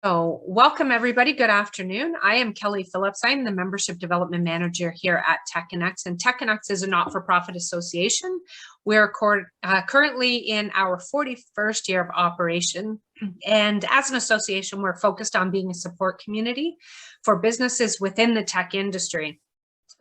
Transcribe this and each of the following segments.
So welcome everybody. Good afternoon. I am Kelly Phillips. I'm the Membership Development Manager here at TechConnects, and TechConnects is a not-for-profit association. We're currently in our 41st year of operation. And as an association, we're focused on being a support community for businesses within the tech industry.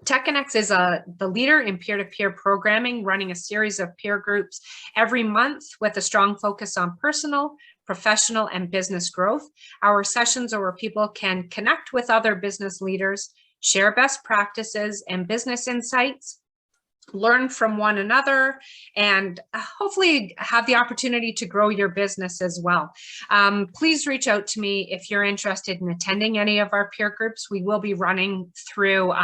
TechConnects is the leader in peer-to-peer programming, running a series of peer groups every month with a strong focus on personal, professional, and business growth. Our sessions are where people can connect with other business leaders, share best practices and business insights, learn from one another, and hopefully have the opportunity to grow your business as well. Please reach out to me if you're interested in attending any of our peer groups. We will be running through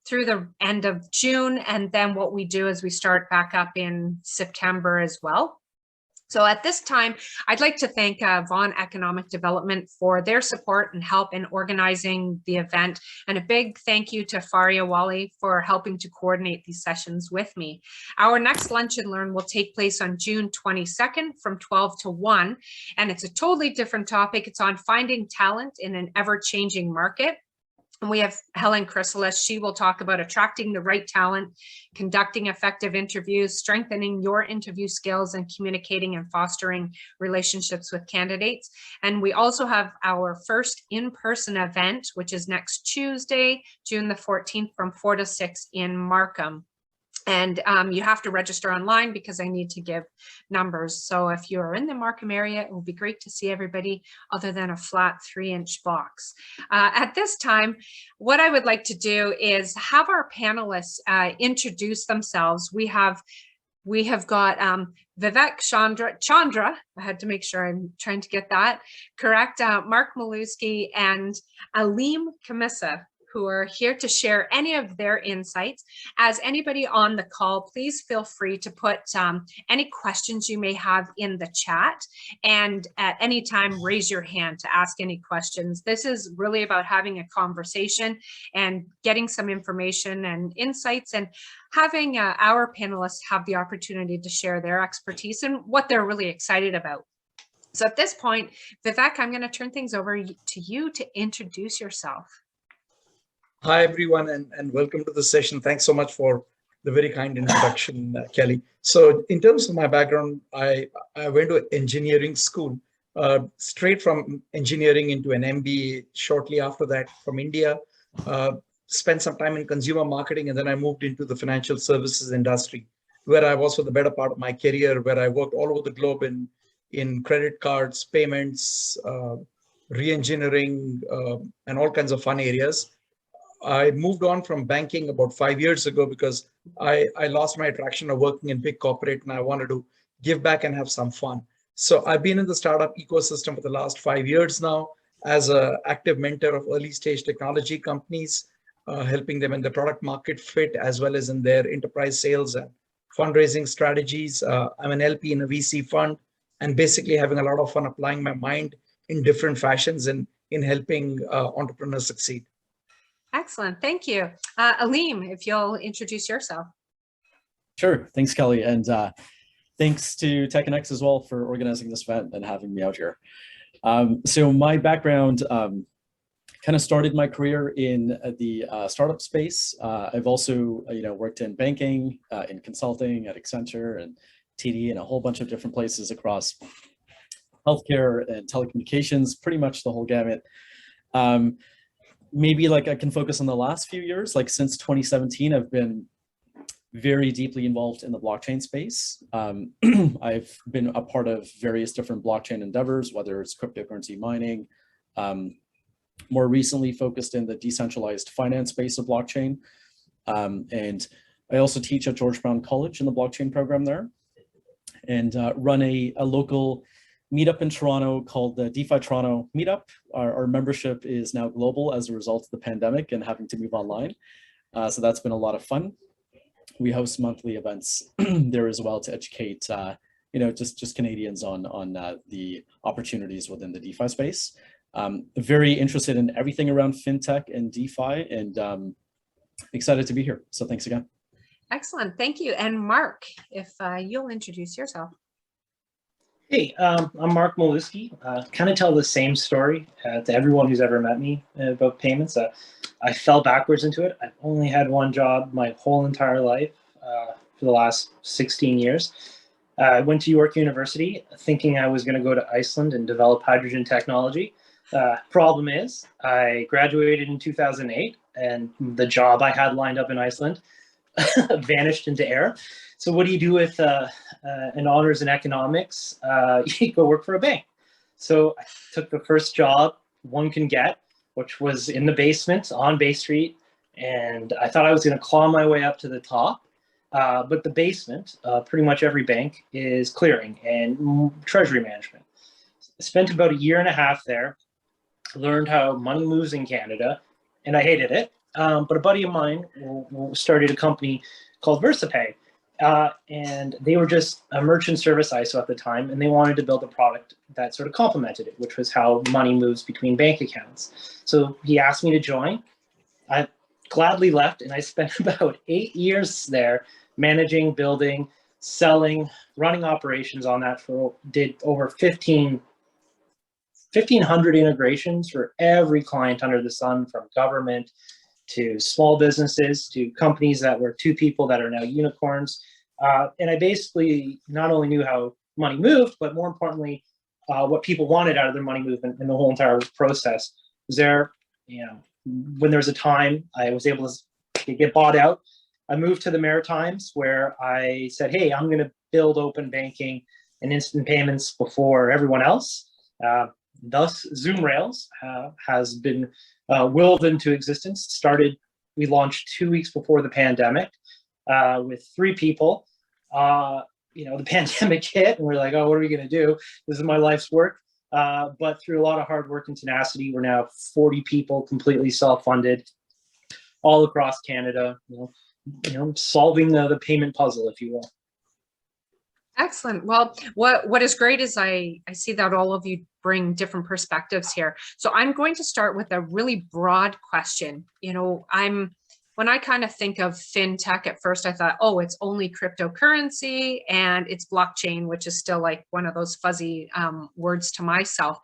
the end of June, and then what we do is we start back up in September as well. So at this time, I'd like to thank Vaughan Economic Development for their support and help in organizing the event. And a big thank you to Faria Wali for helping to coordinate these sessions with me. Our next Lunch and Learn will take place on June 22nd from 12 to 1. And it's a totally different topic. It's on finding talent in an ever-changing market. And we have Helen Chrysalis. She will talk about attracting the right talent, conducting effective interviews, strengthening your interview skills, and communicating and fostering relationships with candidates. And we also have our first in-person event, which is next Tuesday, June the 14th from 4 to 6 in Markham. And you have to register online because I need to give numbers. So if you're in the Markham area, it will be great to see everybody other than a flat 3-inch box. At this time, what I would like to do is have our panelists introduce themselves. We have got Vivek Chandra, I had to make sure I'm trying to get that correct, Marc Milewski, and Alim Khamisa, who are here to share any of their insights. As anybody on the call, please feel free to put any questions you may have in the chat, and at any time raise your hand to ask any questions. This is really about having a conversation and getting some information and insights, and having our panelists have the opportunity to share their expertise and what they're really excited about. So at this point, Vivek, I'm going to turn things over to you to introduce yourself. Hi, everyone, and welcome to the session. Thanks so much for the very kind introduction, Kelly. So in terms of my background, I went to engineering school, straight from engineering into an MBA shortly after that from India, spent some time in consumer marketing, and then I moved into the financial services industry, where I was for the better part of my career, where I worked all over the globe in credit cards, payments, re-engineering, and all kinds of fun areas. I moved on from banking about 5 years ago because I lost my attraction of working in big corporate, and I wanted to give back and have some fun. So I've been in the startup ecosystem for the last 5 years now as an active mentor of early stage technology companies, helping them in the product market fit as well as in their enterprise sales and fundraising strategies. I'm an LP in a VC fund, and basically having a lot of fun applying my mind in different fashions in helping entrepreneurs succeed. Excellent, thank you. Alim, if you'll introduce yourself. Sure, thanks, Kelly. And thanks to TechConnects as well for organizing this event and having me out here. So my background kind of started my career in the startup space. I've also worked in banking, in consulting at Accenture and TD and a whole bunch of different places across healthcare and telecommunications, pretty much the whole gamut. Maybe I can focus on the last few years, since 2017, I've been very deeply involved in the blockchain space. I've been a part of various different blockchain endeavors, whether it's cryptocurrency mining, more recently focused in the decentralized finance space of blockchain. And I also teach at George Brown College in the blockchain program there, and run a local meetup in Toronto called the DeFi Toronto Meetup. Our membership is now global as a result of the pandemic and having to move online. So that's been a lot of fun. We host monthly events there as well to educate, just Canadians on the opportunities within the DeFi space. Very interested in everything around FinTech and DeFi, and excited to be here. So thanks again. Excellent, thank you. And Marc, if you'll introduce yourself. Hey, I'm Marc Milewski. Kind of tell the same story to everyone who's ever met me about payments. I fell backwards into it. I've only had one job my whole entire life for the last 16 years. I went to York University thinking I was going to go to Iceland and develop hydrogen technology. Problem is, I graduated in 2008, and the job I had lined up in Iceland vanished into air. So what do you do with an honors in economics? You go work for a bank. So I took the first job one can get, which was in the basement on Bay Street. And I thought I was going to claw my way up to the top. But the basement, pretty much every bank, is clearing and treasury management. I spent about a year and a half there, learned how money moves in Canada, and I hated it. But a buddy of mine started a company called VersaPay. And they were just a merchant service ISO at the time, and they wanted to build a product that sort of complemented it, which was how money moves between bank accounts. So he asked me to join. I gladly left, and I spent about 8 years there managing, building, selling, running operations on that did over 1,500 integrations for every client under the sun, from government to small businesses to companies that were 2 people that are now unicorns. And I basically not only knew how money moved, but more importantly, what people wanted out of their money movement, and the whole entire process. Was there, when there was a time I was able to get bought out, I moved to the Maritimes, where I said, hey, I'm going to build open banking and instant payments before everyone else. Thus, Zūm Rails has been willed into existence. We launched 2 weeks before the pandemic with 3 people. The pandemic hit, and we're like, oh, what are we going to do? This is my life's work. But through a lot of hard work and tenacity, we're now 40 people, completely self-funded, all across Canada. Solving the payment puzzle, if you will. Excellent. Well, what is great is I see that all of you bring different perspectives here. So I'm going to start with a really broad question. When I kind of think of fintech at first, I thought, oh, it's only cryptocurrency and it's blockchain, which is still like one of those fuzzy words to myself.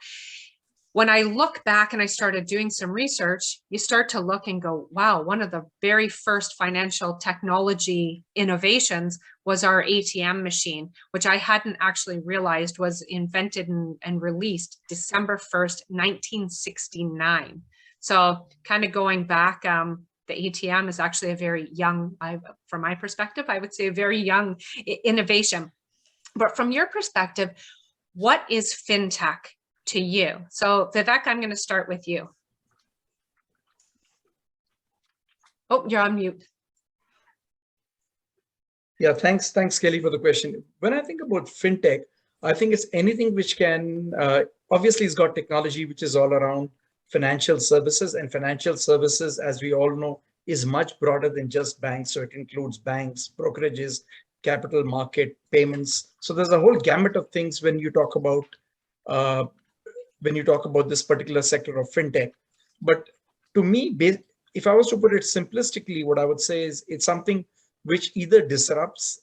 When I look back and I started doing some research, you start to look and go, wow, one of the very first financial technology innovations was our ATM machine, which I hadn't actually realized was invented and released December 1st, 1969. So kind of going back, the ATM is actually a very young, from my perspective, I would say a very young innovation. But from your perspective, what is fintech to you? So Vivek, I'm going to start with you. Oh, you're on mute. Yeah, thanks, Kelly, for the question. When I think about fintech, I think it's anything which can, obviously it's got technology, which is all around financial services, and financial services, as we all know, is much broader than just banks. So it includes banks, brokerages, capital market, payments. So there's a whole gamut of things when you talk about this particular sector of fintech. But to me, if I was to put it simplistically, what I would say is it's something which either disrupts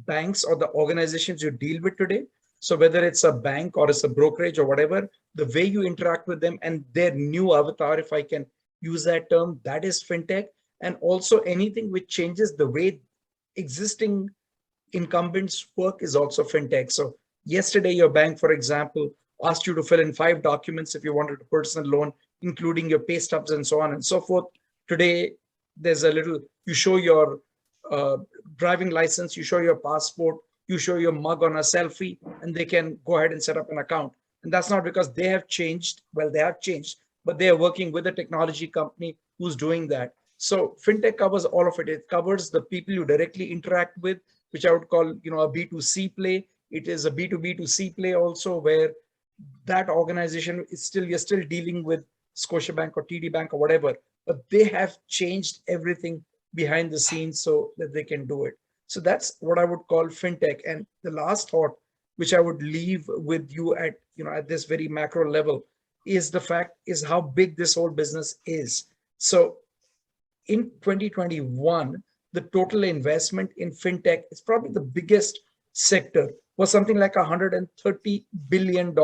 banks or the organizations you deal with today. So whether it's a bank or it's a brokerage or whatever, the way you interact with them and their new avatar, if I can use that term, that is fintech. And also anything which changes the way existing incumbents work is also fintech. So yesterday, your bank, for example, asked you to fill in 5 documents if you wanted a personal loan, including your pay stubs and so on and so forth. Today, there's you show your driving license, you show your passport, you show your mug on a selfie, and they can go ahead and set up an account. And that's not because they have changed. Well, they have changed, but they are working with a technology company who's doing that. So fintech covers all of it. It covers the people you directly interact with, which I would call, a B2C play. It is a B2B2C play also, where that organization is you're still dealing with Scotiabank or TD Bank or whatever, but they have changed everything behind the scenes so that they can do it. So that's what I would call fintech. And the last thought, which I would leave with you at this very macro level, is how big this whole business is. So in 2021, the total investment in fintech is probably the biggest sector, was something like $130 billion.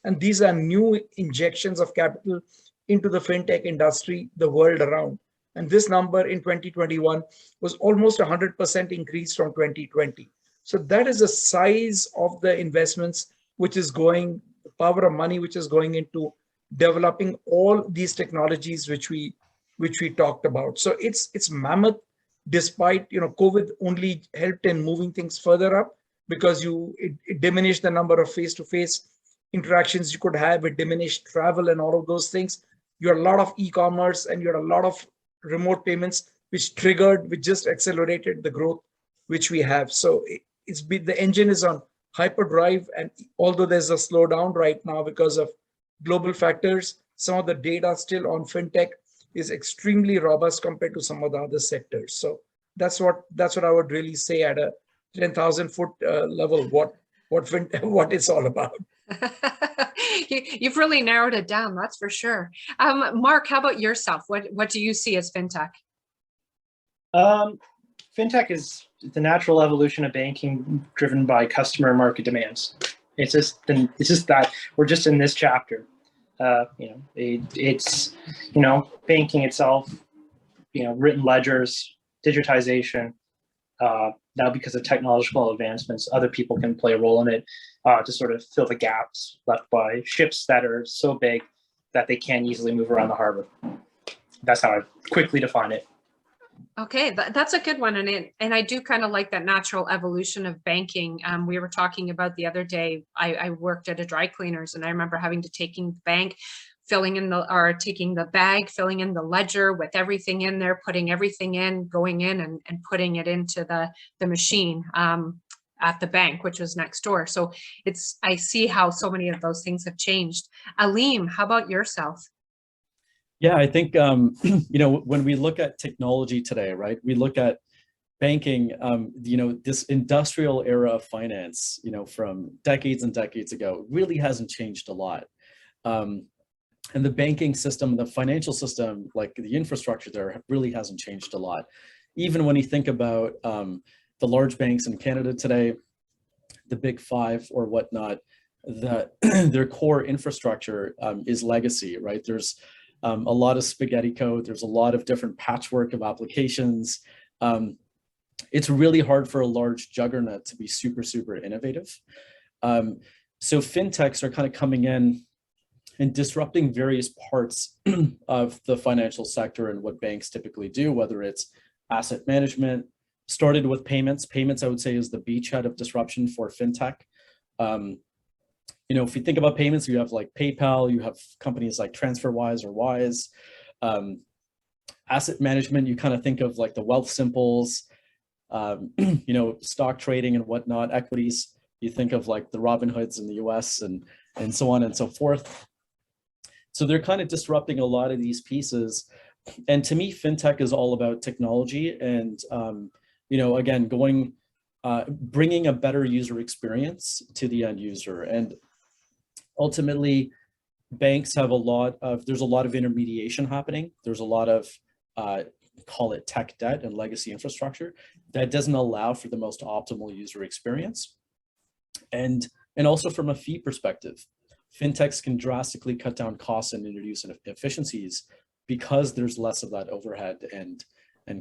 And these are new injections of capital into the fintech industry the world around. And this number in 2021 was almost 100% increase from 2020. So that is the size of the investments which is going, the power of money which is going into developing all these technologies which we talked about. So it's mammoth, despite COVID only helped in moving things further up, because it diminished the number of face-to-face interactions you could have, it diminished travel and all of those things. You had a lot of e-commerce and you had a lot of remote payments, which just accelerated the growth which we have. So the engine is on hyperdrive, and although there's a slowdown right now because of global factors, some of the data still on fintech is extremely robust compared to some of the other sectors. So that's what I would really say at a 10,000 foot level, what it's all about. You've really narrowed it down, that's for sure. Mark, how about yourself? What do you see as fintech? Fintech is the natural evolution of banking driven by customer and market demands. It's just that we're just in this chapter. It's banking itself, written ledgers, digitization. Now, because of technological advancements, other people can play a role in it to sort of fill the gaps left by ships that are so big that they can't easily move around the harbor. That's how I quickly define it. Okay, that's a good one. And I do kind of like that natural evolution of banking. We were talking about the other day, I worked at a dry cleaners, and I remember having to taking the bank, taking the bag, filling in the ledger with everything in there, putting everything in, going in and putting it into the machine at the bank, which was next door. So I see how so many of those things have changed. Alim, how about yourself? Yeah, I think, when we look at technology today, right, we look at banking, this industrial era of finance, from decades and decades ago, really hasn't changed a lot. And the banking system, the financial system, like the infrastructure there really hasn't changed a lot. Even when you think about the large banks in Canada today, the big five or whatnot, their core infrastructure is legacy, right? There's a lot of spaghetti code. There's a lot of different patchwork of applications. It's really hard for a large juggernaut to be super, super innovative. So fintechs are kind of coming in and disrupting various parts of the financial sector and what banks typically do, whether it's asset management, started with payments. Payments, I would say, is the beachhead of disruption for fintech. If you think about payments, you have like PayPal, you have companies like TransferWise or Wise. Asset management, you kind of think of like the Wealthsimples, stock trading and whatnot. Equities, you think of like the Robinhoods in the US and so on and so forth. So they're kind of disrupting a lot of these pieces. And to me, fintech is all about technology and, again, bringing a better user experience to the end user. And ultimately, banks have there's a lot of intermediation happening. There's a lot of, call it tech debt and legacy infrastructure that doesn't allow for the most optimal user experience. And also from a fee perspective, fintechs can drastically cut down costs and introduce efficiencies because there's less of that overhead and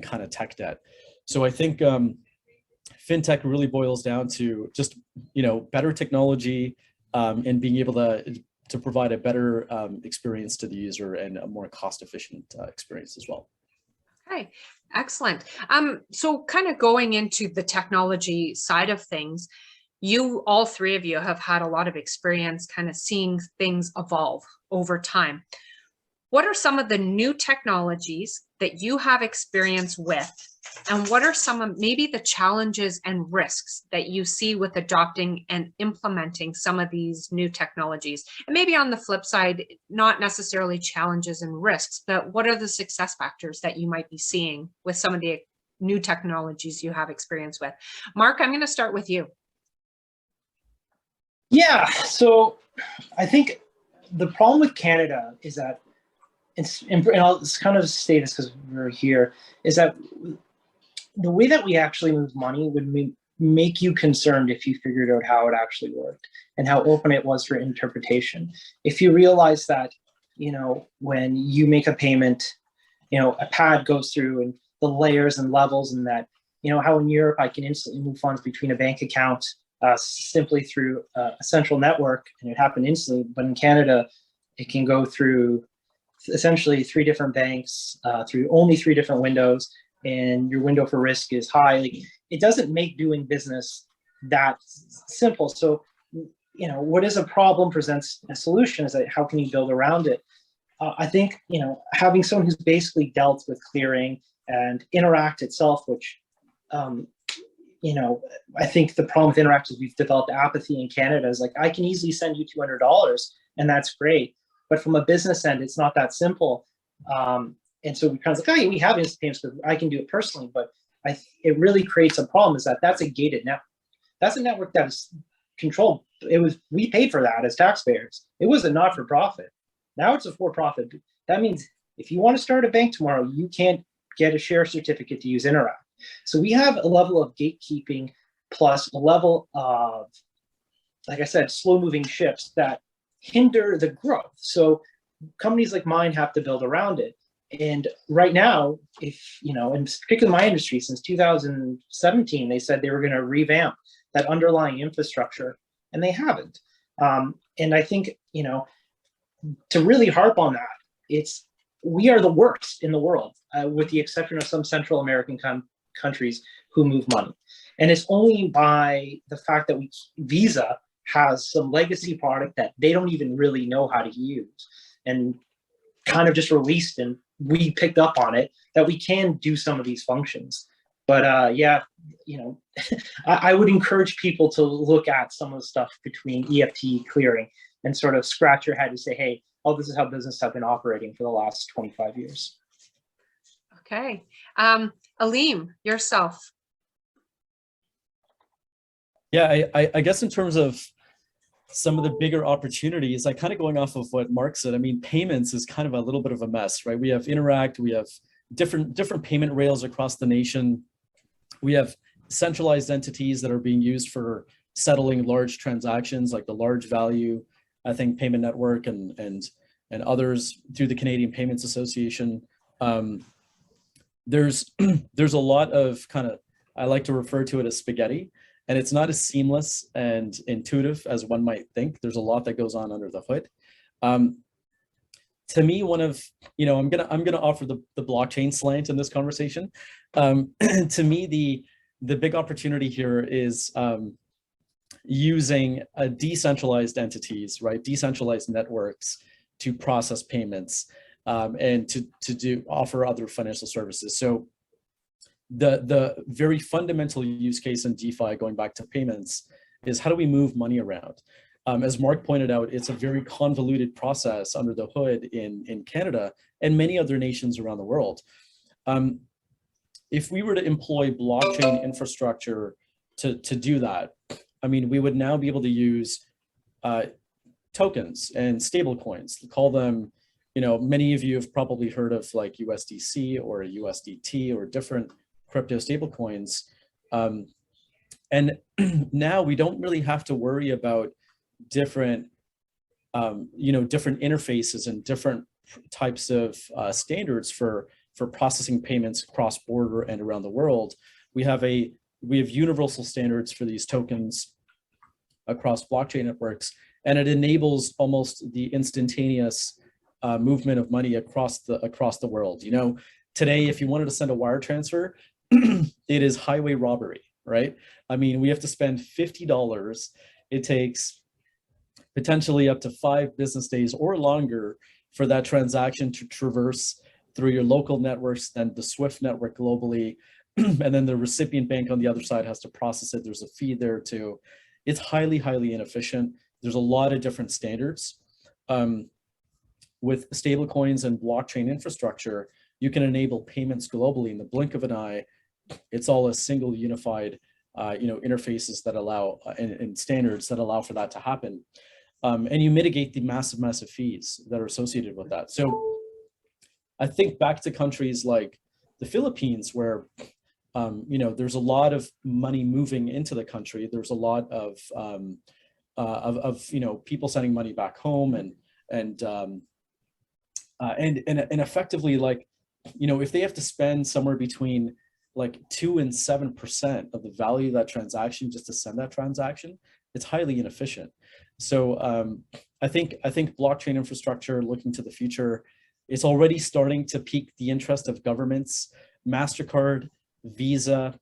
kind of tech debt. So I think fintech really boils down to just better technology and being able to provide a better experience to the user and a more cost-efficient experience as well. Okay, excellent. So kind of going into the technology side of things, all three of you have had a lot of experience kind of seeing things evolve over time. What are some of the new technologies that you have experience with? And what are some of maybe the challenges and risks that you see with adopting and implementing some of these new technologies? And maybe on the flip side, not necessarily challenges and risks, but what are the success factors that you might be seeing with some of the new technologies you have experience with? Mark, I'm going to start with you. Yeah, so I think the problem with Canada is that and I'll kind of say this because we're here, is that the way that we actually move money would make you concerned if you figured out how it actually worked and how open it was for interpretation. If you realize that, when you make a payment, a pad goes through and the layers and levels, and that, how in Europe I can instantly move funds between a bank account simply through a central network, and it happened instantly. But in Canada, it can go through essentially 3 different banks, through only 3 different windows, and your window for risk is high. Like, it doesn't make doing business that simple. So, what is a problem presents a solution. Is that how can you build around it? I think, having someone who's basically dealt with clearing and Interact itself, which, I think the problem with Interact is we've developed apathy in Canada. Is like, I can easily send you $200 and that's great. But from a business end, it's not that simple. And so we kind of like, oh, yeah, we have instant payments, but I can do it personally. But it really creates a problem. Is that's a gated network. That's a network that is controlled. We paid for that as taxpayers. It was a not-for-profit. Now it's a for-profit. That means if you want to start a bank tomorrow, you can't get a share certificate to use Interact. So we have a level of gatekeeping plus a level of, like I said, slow-moving ships that hinder the growth. So companies like mine have to build around it. And right now, if, in particular my industry, since 2017, they said they were going to revamp that underlying infrastructure, and they haven't. And I think, to really harp on that, we are the worst in the world, with the exception of some Central American countries who move money. And it's only by the fact that Visa has some legacy product that they don't even really know how to use, and kind of just released, and we picked up on it, that we can do some of these functions. But I would encourage people to look at some of the stuff between EFT clearing and sort of scratch your head and say, hey, this is how business have been operating for the last 25 years. Okay. Alim, yourself. Yeah, I guess in terms of some of the bigger opportunities, like kind of going off of what Mark said, I mean, payments is kind of a little bit of a mess, right? We have Interact, we have different payment rails across the nation. We have centralized entities that are being used for settling large transactions, like the Large Value, I think, Payment Network and others through the Canadian Payments Association. There's a lot of kind of, I like to refer to it as spaghetti, and it's not as seamless and intuitive as one might think. There's a lot that goes on under the hood. To me, one of, I'm gonna offer the blockchain slant in this conversation. To me, the big opportunity here is using decentralized entities, right? Decentralized networks to process payments and to offer other financial services. So the very fundamental use case in DeFi, going back to payments, is how do we move money around? As Mark pointed out, it's a very convoluted process under the hood in Canada and many other nations around the world. If we were to employ blockchain infrastructure to do that, I mean, we would now be able to use tokens and stable coins. Call them, many of you have probably heard of like USDC or USDT or different crypto stable coins. And now we don't really have to worry about different interfaces and different types of standards for processing payments cross-border and around the world. We have universal standards for these tokens across blockchain networks, and it enables almost the instantaneous movement of money across the world. Today, if you wanted to send a wire transfer, it is highway robbery, right? I mean, we have to spend $50. It takes potentially up to 5 business days or longer for that transaction to traverse through your local networks, then the SWIFT network globally, and then the recipient bank on the other side has to process it. There's a fee there too. It's highly, highly inefficient. There's a lot of different standards. With stablecoins and blockchain infrastructure, you can enable payments globally in the blink of an eye. It's all a single unified, interfaces that allow and standards that allow for that to happen. And you mitigate the massive fees that are associated with that. So I think back to countries like the Philippines, where there's a lot of money moving into the country. There's a lot of people sending money back home, and effectively, like, if they have to spend somewhere between like 2 and 7% of the value of that transaction just to send that transaction, it's highly inefficient. So I think blockchain infrastructure, looking to the future, is already starting to pique the interest of governments. MasterCard, Visa,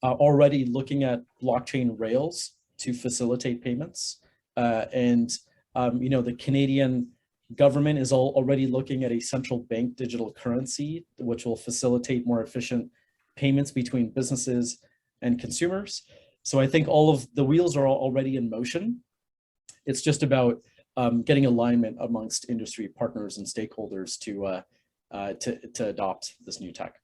already looking at blockchain rails to facilitate payments. The Canadian government is already looking at a central bank digital currency, which will facilitate more efficient payments between businesses and consumers. So I think all of the wheels are already in motion. It's just about getting alignment amongst industry partners and stakeholders to adopt this new tech.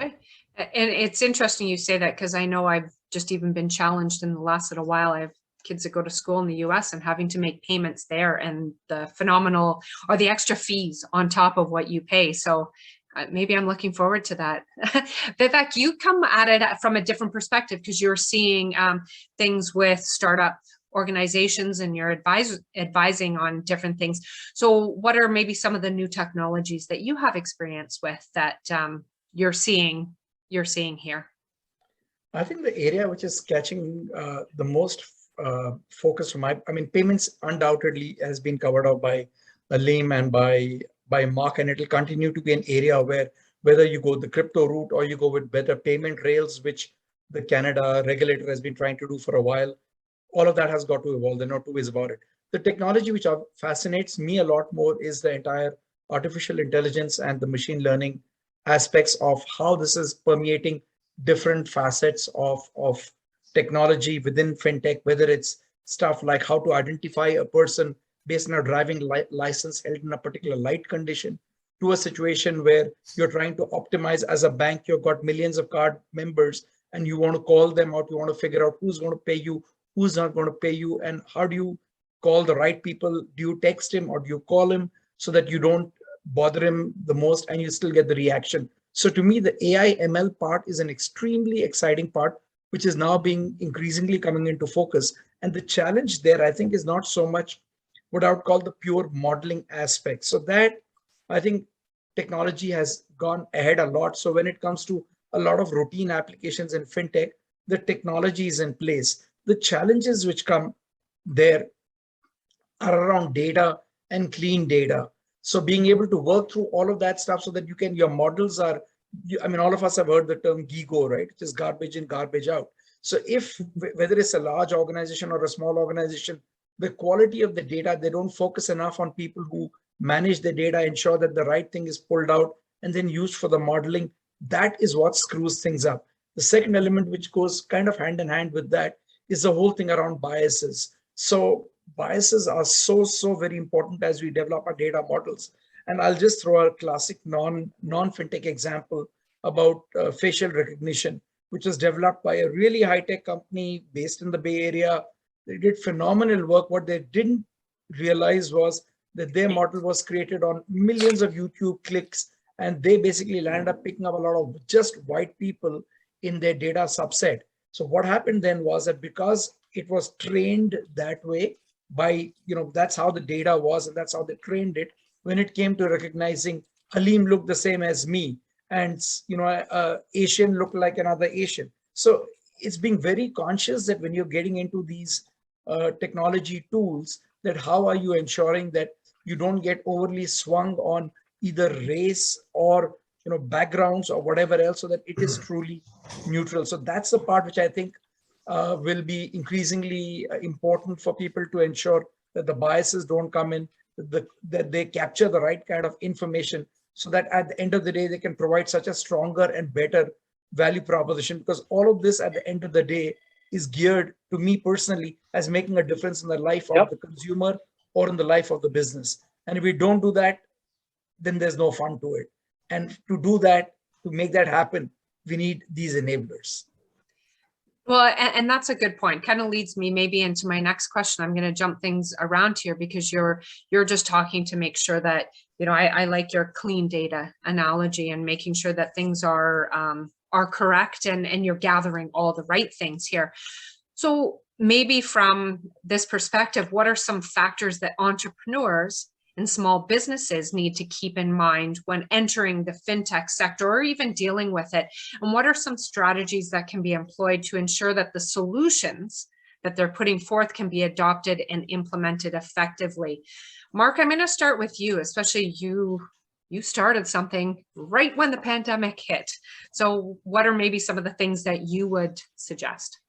Okay. And it's interesting you say that, because I know I've just even been challenged in the last little while. I have kids that go to school in the US and having to make payments there, and the phenomenal or the extra fees on top of what you pay. So maybe I'm looking forward to that. Vivek, you come at it from a different perspective, because you're seeing things with startup organizations and you're advising on different things. So what are maybe some of the new technologies that you have experience with that you're seeing here? I think the area which is catching the most focus from payments undoubtedly has been covered up by Alim and by Marc, and it will continue to be an area where, whether you go the crypto route or you go with better payment rails, which the Canada regulator has been trying to do for a while, all of that has got to evolve. There are no two ways about it. The technology which fascinates me a lot more is the entire artificial intelligence and the machine learning aspects of how this is permeating different facets of technology within fintech, whether it's stuff like how to identify a person based on a driving license held in a particular light condition, to a situation where you're trying to optimize as a bank. You've got millions of card members and you want to call them out. You want to figure out who's going to pay you, who's not going to pay you, and how do you call the right people? Do you text him or do you call him so that you don't bother him the most and you still get the reaction? So to me, the AI ML part is an extremely exciting part, which is now being increasingly coming into focus. And the challenge there, I think, is not so much what I would call the pure modeling aspect. So that, I think, technology has gone ahead a lot. So when it comes to a lot of routine applications in fintech, the technology is in place. The challenges which come there are around data and clean data. So being able to work through all of that stuff so that your models are, all of us have heard the term GIGO, right? Which is garbage in, garbage out. So whether it's a large organization or a small organization, the quality of the data, they don't focus enough on people who manage the data, ensure that the right thing is pulled out and then used for the modeling. That is what screws things up. The second element, which goes kind of hand in hand with that, is the whole thing around biases. So biases are so very important as we develop our data models. And I'll just throw a classic non-fintech example about facial recognition, which was developed by a really high-tech company based in the Bay Area. They did phenomenal work. What they didn't realize was that their model was created on millions of YouTube clicks, and they basically landed up picking up a lot of just white people in their data subset. So what happened then was that because it was trained that way by, that's how the data was and that's how they trained it, when it came to recognizing Alim looked the same as me, and Asian looked like another Asian. So it's being very conscious that when you're getting into these technology tools, that how are you ensuring that you don't get overly swung on either race or backgrounds or whatever else, so that it is truly neutral. So that's the part which I think will be increasingly important for people to ensure that the biases don't come in, that they capture the right kind of information, so that at the end of the day, they can provide such a stronger and better value proposition. Because all of this at the end of the day is geared to me personally as making a difference in the life of the consumer or in the life of the business. And if we don't do that, then there's no fun to it. And to do that, to make that happen, we need these enablers. Well, and that's a good point. Kind of leads me maybe into my next question. I'm going to jump things around here, because you're just talking to make sure that, I like your clean data analogy, and making sure that things are are correct and you're gathering all the right things here. So maybe from this perspective, what are some factors that entrepreneurs and small businesses need to keep in mind when entering the fintech sector or even dealing with it? And what are some strategies that can be employed to ensure that the solutions that they're putting forth can be adopted and implemented effectively? Mark, I'm going to start with you, especially you started something right when the pandemic hit. So what are maybe some of the things that you would suggest?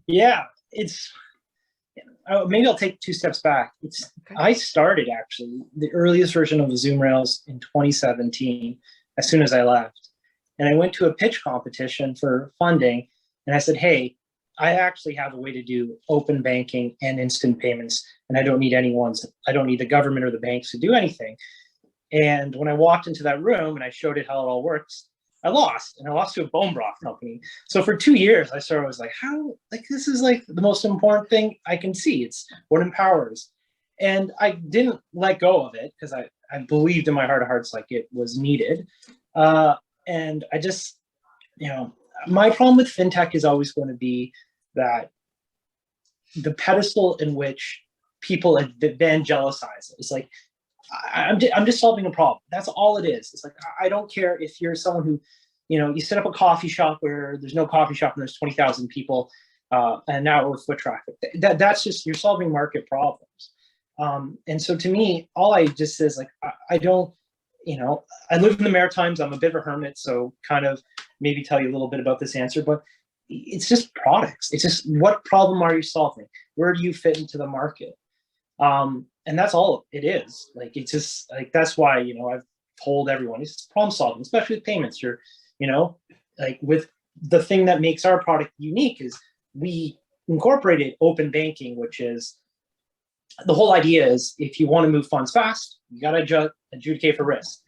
Yeah, maybe I'll take 2 steps back. Okay. I started actually the earliest version of the Zūm Rails in 2017, as soon as I left. And I went to a pitch competition for funding, and I said, hey, I actually have a way to do open banking and instant payments, and I don't need the government or the banks to do anything. And when I walked into that room and I showed it how it all works, I lost to a bone broth company. So for 2 years, I was like, this is like the most important thing I can see. It's what empowers. And I didn't let go of it because I believed in my heart of hearts, like it was needed. And I just, my problem with fintech is always going to be that the pedestal in which people evangelize it. It's like, I'm just solving a problem. That's all it is. It's like, I don't care if you're someone who, you set up a coffee shop where there's no coffee shop and there's 20,000 people an hour with foot traffic. That's just, you're solving market problems. And so to me, all I just is like, I don't, I live in the Maritimes. I'm a bit of a hermit, so kind of maybe tell you a little bit about this answer, but it's just products. It's just, what problem are you solving? Where do you fit into the market? And that's all it is. Like, it's just like, that's why, I've told everyone it's problem solving, especially with payments. You're, like with the thing that makes our product unique is we incorporated open banking, which is the whole idea is if you want to move funds fast, you got to adjudicate for risk.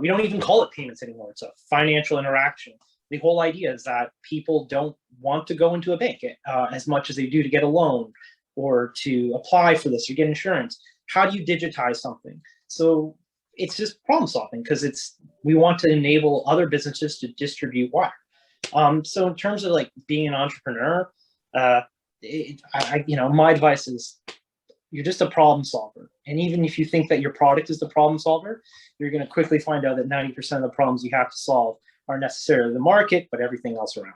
We don't even call it payments anymore. It's a financial interaction. The whole idea is that people don't want to go into a bank as much as they do to get a loan or to apply for this or get insurance. How do you digitize something? So it's just problem solving because we want to enable other businesses to distribute wire. So in terms of like being an entrepreneur, my advice is you're just a problem solver. And even if you think that your product is the problem solver, you're going to quickly find out that 90% of the problems you have to solve aren't necessarily the market, but everything else around.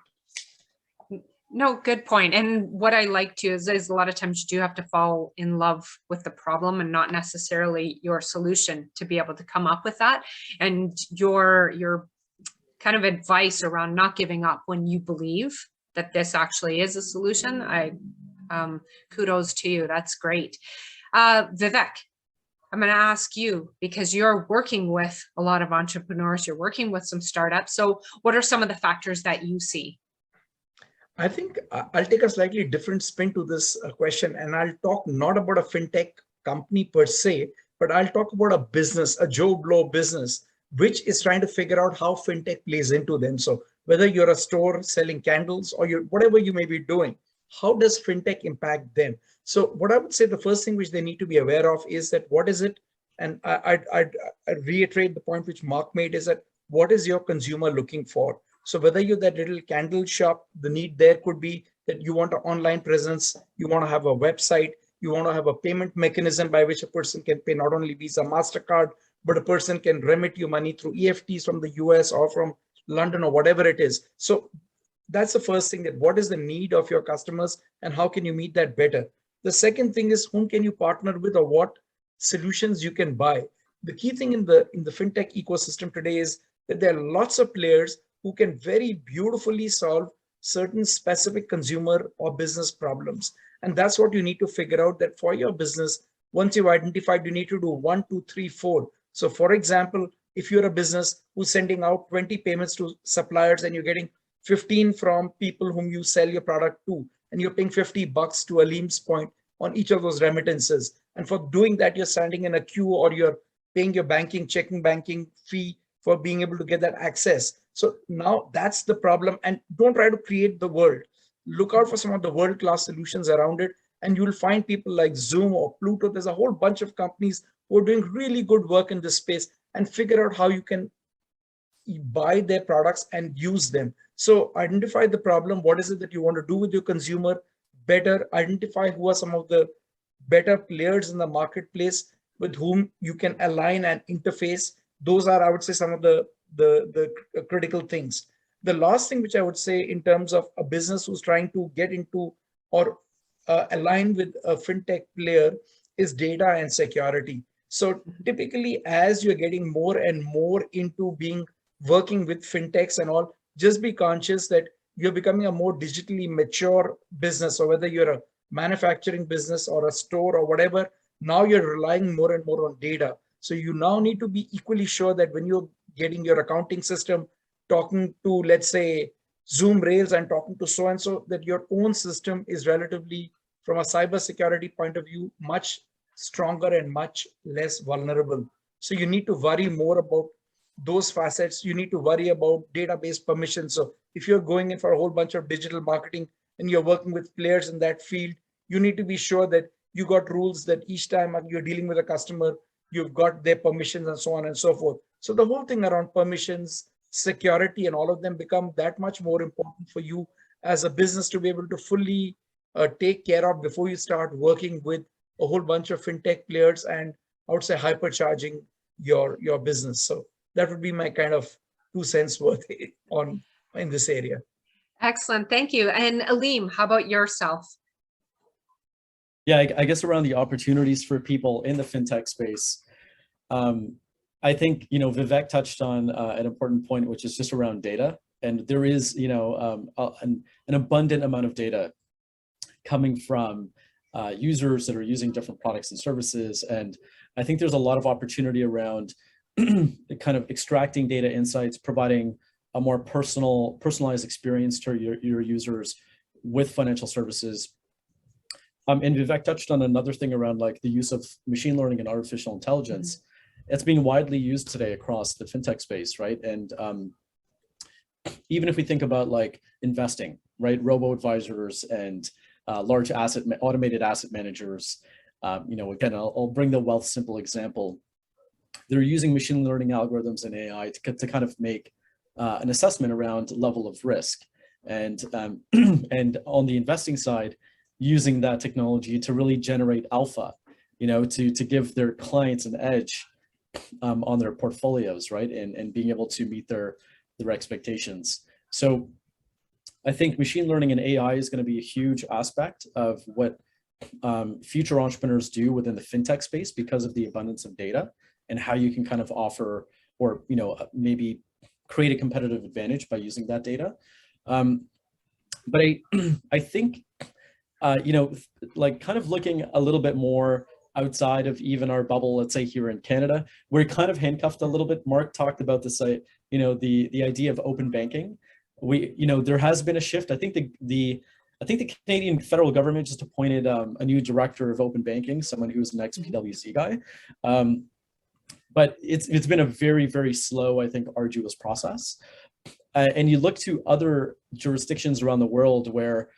No, good point. And what I like to is a lot of times you do have to fall in love with the problem and not necessarily your solution to be able to come up with that. And your kind of advice around not giving up when you believe that this actually is a solution, kudos to you. That's great. Vivek, I'm going to ask you, because you're working with a lot of entrepreneurs, you're working with some startups. So what are some of the factors that you see? I think I'll take a slightly different spin to this question, and I'll talk not about a fintech company per se, but I'll talk about a business, a Joe Blow business, which is trying to figure out how fintech plays into them. So whether you're a store selling candles or whatever you may be doing, how does fintech impact them? So what I would say, the first thing which they need to be aware of is that what is it? And I reiterate the point which Mark made, is that what is your consumer looking for? So whether you're that little candle shop, the need there could be that you want an online presence, you want to have a website, you want to have a payment mechanism by which a person can pay not only Visa, MasterCard, but a person can remit you money through EFTs from the US or from London or whatever it is. So that's the first thing, that what is the need of your customers and how can you meet that better? The second thing is whom can you partner with or what solutions you can buy. The key thing in the fintech ecosystem today is that there are lots of players who can very beautifully solve certain specific consumer or business problems. And that's what you need to figure out, that for your business, once you've identified, you need to do 1, 2, 3, 4. So for example, if you're a business who's sending out 20 payments to suppliers and you're getting 15 from people whom you sell your product to, and you're paying $50 to Alim's point on each of those remittances. And for doing that, you're standing in a queue or you're paying your checking banking fee for being able to get that access. So now that's the problem. And don't try to create the world. Look out for some of the world-class solutions around it. And you'll find people like Zūm or Pluto. There's a whole bunch of companies who are doing really good work in this space, and figure out how you can buy their products and use them. So identify the problem. What is it that you want to do with your consumer better? Identify who are some of the better players in the marketplace with whom you can align and interface. Those are, I would say, some of the critical things. The last thing which I would say in terms of a business who's trying to get into or align with a fintech player is data and security. So typically, as you're getting more and more into working with fintechs and all, just be conscious that you're becoming a more digitally mature business. So whether you're a manufacturing business or a store or whatever, now you're relying more and more on data. So you now need to be equally sure that when you're getting your accounting system, talking to, let's say, Zūm Rails and talking to so-and-so, that your own system is relatively, from a cybersecurity point of view, much stronger and much less vulnerable. So you need to worry more about those facets. You need to worry about database permissions. So if you're going in for a whole bunch of digital marketing and you're working with players in that field, you need to be sure that you got rules that each time you're dealing with a customer, you've got their permissions and so on and so forth. So the whole thing around permissions, security, and all of them become that much more important for you as a business to be able to fully take care of before you start working with a whole bunch of fintech players and, I would say, hypercharging your business. So that would be my kind of 2 cents worth in this area. Excellent. Thank you. And Alim, how about yourself? Yeah, I guess around the opportunities for people in the fintech space, I think, Vivek touched on an important point, which is just around data. And there is, an abundant amount of data coming from users that are using different products and services. And I think there's a lot of opportunity around kind of extracting data insights, providing a more personalized experience to your users with financial services. And Vivek touched on another thing around like the use of machine learning and artificial intelligence. It's being widely used today across the fintech space, right? And even if we think about like investing, right? Robo-advisors and large automated asset managers, again, I'll bring the Wealth Simple example. They're using machine learning algorithms and AI to kind of make an assessment around level of risk. And, and on the investing side, using that technology to really generate alpha, to give their clients an edge on their portfolios, right? And being able to meet their expectations. So I think machine learning and AI is going to be a huge aspect of what future entrepreneurs do within the fintech space because of the abundance of data and how you can kind of offer or, maybe create a competitive advantage by using that data. But I think, like kind of looking a little bit more outside of even our bubble, let's say here in Canada, we're kind of handcuffed a little bit. Mark talked about this, the idea of open banking. There has been a shift. I think the Canadian federal government just appointed a new director of open banking, someone who's an ex-PwC guy. But it's been a very, very slow, I think, arduous process. And you look to other jurisdictions around the world where,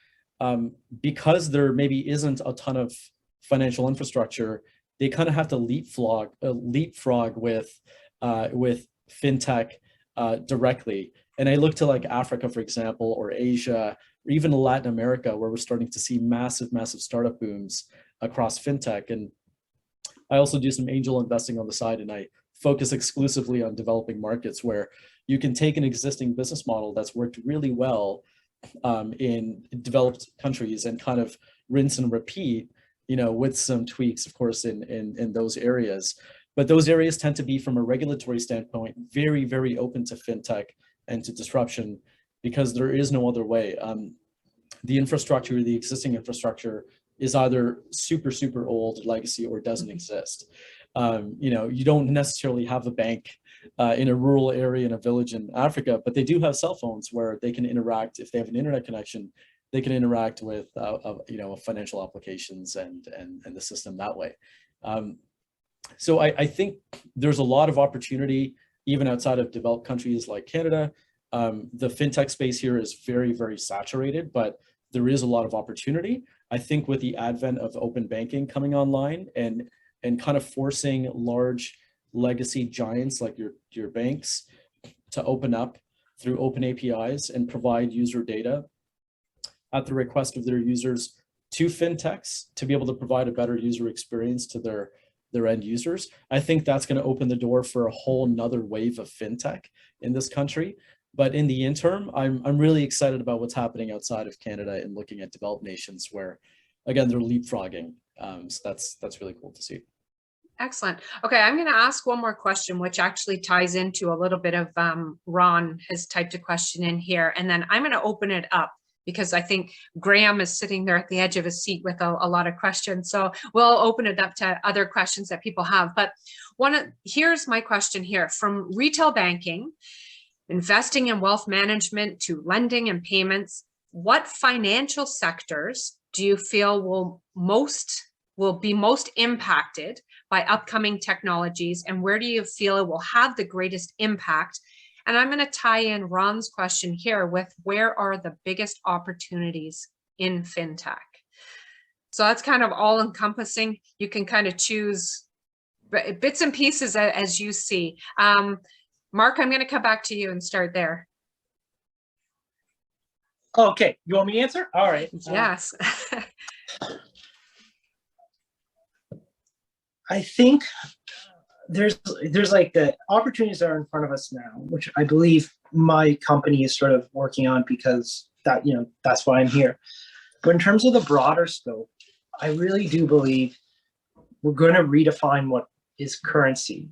because there maybe isn't a ton of financial infrastructure, they kind of have to leapfrog with fintech directly. And I look to like Africa, for example, or Asia, or even Latin America, where we're starting to see massive, massive startup booms across fintech. And I also do some angel investing on the side, and I focus exclusively on developing markets where you can take an existing business model that's worked really well in developed countries and kind of rinse and repeat, with some tweaks, of course, in those areas. But those areas tend to be, from a regulatory standpoint, very, very open to fintech and to disruption because there is no other way. The existing infrastructure is either super, super old legacy or doesn't exist. You don't necessarily have a bank in a rural area in a village in Africa, but they do have cell phones where they can interact. If they have an internet connection, they can interact with financial applications and the system that way. So I think there's a lot of opportunity even outside of developed countries like Canada. The fintech space here is very, very saturated, but there is a lot of opportunity. I think with the advent of open banking coming online and kind of forcing large legacy giants like your banks to open up through open APIs and provide user data at the request of their users to fintechs to be able to provide a better user experience to their end users. I think that's going to open the door for a whole nother wave of fintech in this country. But in the interim, I'm really excited about what's happening outside of Canada and looking at developed nations where, again, they're leapfrogging. So that's really cool to see. Excellent. Okay, I'm going to ask one more question, which actually ties into a little bit of Ron has typed a question in here, and then I'm going to open it up because I think Graham is sitting there at the edge of his seat with a lot of questions. So we'll open it up to other questions that people have. But here's my question here. From retail banking, investing in wealth management to lending and payments, what financial sectors do you feel will be most impacted by upcoming technologies, and where do you feel it will have the greatest impact? And I'm going to tie in Ron's question here with where are the biggest opportunities in fintech? So that's kind of all encompassing. You can kind of choose bits and pieces as you see. Mark, I'm going to come back to you and start there. Okay, you want me to answer? All right. Yes. I think there's like the opportunities that are in front of us now, which I believe my company is sort of working on because that's why I'm here. But in terms of the broader scope, I really do believe we're going to redefine what is currency.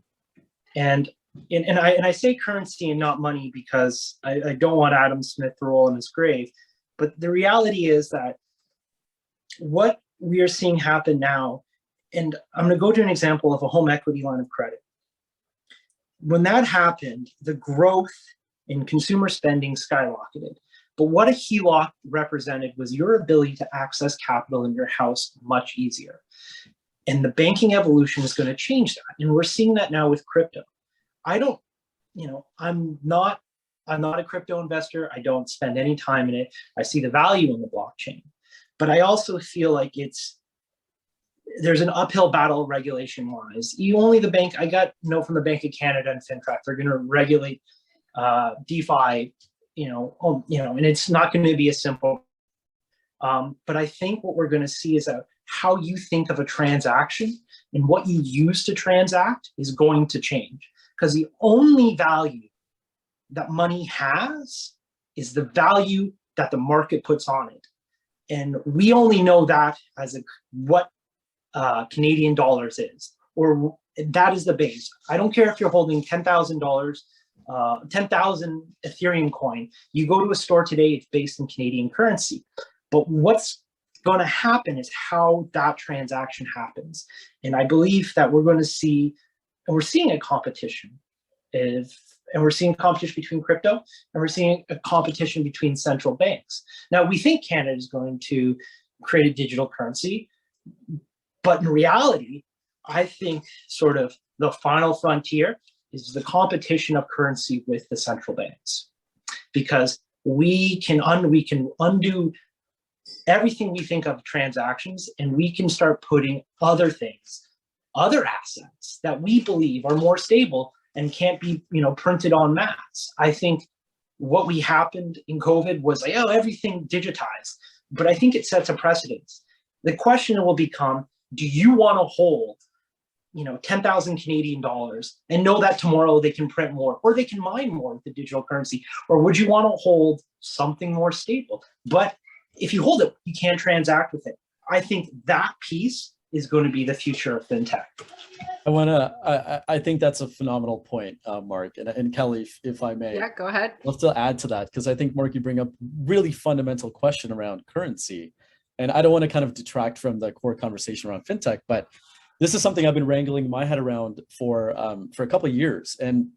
And I say currency and not money because I don't want Adam Smith to roll in his grave. But the reality is that what we are seeing happen now, and I'm going to go to an example of a home equity line of credit. When that happened, the growth in consumer spending skyrocketed. But what a HELOC represented was your ability to access capital in your house much easier. And the banking evolution is going to change that. And we're seeing that now with crypto. I'm not a crypto investor. I don't spend any time in it. I see the value in the blockchain. But I also feel like there's an uphill battle regulation-wise. I got from the Bank of Canada and FinTech, they're going to regulate DeFi, and it's not going to be as simple. But I think what we're going to see is that how you think of a transaction and what you use to transact is going to change. Because the only value that money has is the value that the market puts on it. And we only know that as what Canadian dollars is, or that is the base. I don't care if you're holding $10,000, 10,000 Ethereum coin. You go to a store today, it's based in Canadian currency. But what's going to happen is how that transaction happens. And I believe that we're going to see, and we're seeing a competition, and we're seeing competition between crypto, and we're seeing a competition between central banks. Now, we think Canada is going to create a digital currency, but in reality, I think sort of the final frontier is the competition of currency with the central banks, because we can undo everything we think of transactions, and we can start putting other things, other assets that we believe are more stable and can't be printed en masse. I think what happened in COVID was like, everything digitized, but I think it sets a precedence. The question will become, do you want to hold 10,000 Canadian dollars and know that tomorrow they can print more or they can mine more with the digital currency? Or would you want to hold something more stable? But if you hold it, you can't transact with it. I think that piece is going to be the future of fintech. I think that's a phenomenal point, Mark, and Kelly, if I may. Yeah, go ahead. Let's still add to that, because I think, Mark, you bring up really fundamental question around currency. And I don't want to kind of detract from the core conversation around fintech, but this is something I've been wrangling my head around for a couple of years. And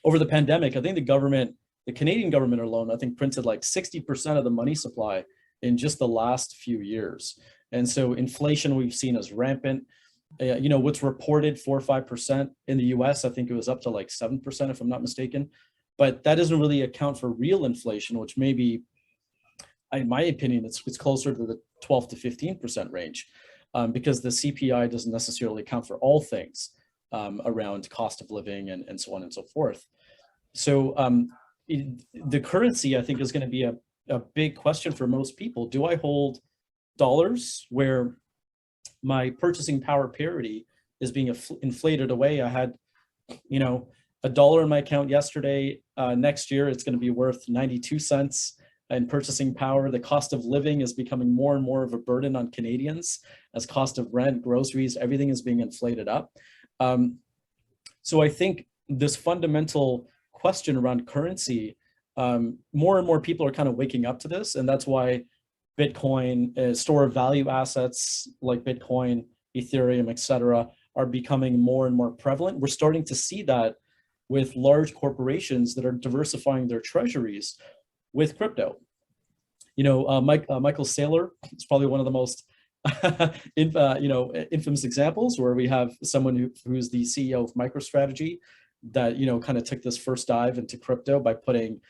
over the pandemic, I think the Canadian government alone, I think printed like 60% of the money supply in just the last few years. And so inflation we've seen is rampant. What's reported 4 or 5% in the US, I think it was up to like 7%, if I'm not mistaken. But that doesn't really account for real inflation, which maybe, in my opinion, it's closer to the 12 to 15% range, because the CPI doesn't necessarily account for all things around cost of living and so on and so forth. So the currency, I think, is going to be a big question for most people. Do I hold dollars where my purchasing power parity is being inflated away? I had, you know, $1 in my account yesterday. Next year, it's going to be worth 92 cents in purchasing power. The cost of living is becoming more and more of a burden on Canadians as cost of rent, groceries, everything is being inflated up. So I think this fundamental question around currency, more and more people are kind of waking up to this, and that's why Bitcoin, store of value assets like Bitcoin, Ethereum, etc., are becoming more and more prevalent. We're starting to see that with large corporations that are diversifying their treasuries with crypto. You know, Michael Saylor is probably one of the most infamous examples, where we have someone who's the CEO of MicroStrategy that, you know, kind of took this first dive into crypto by putting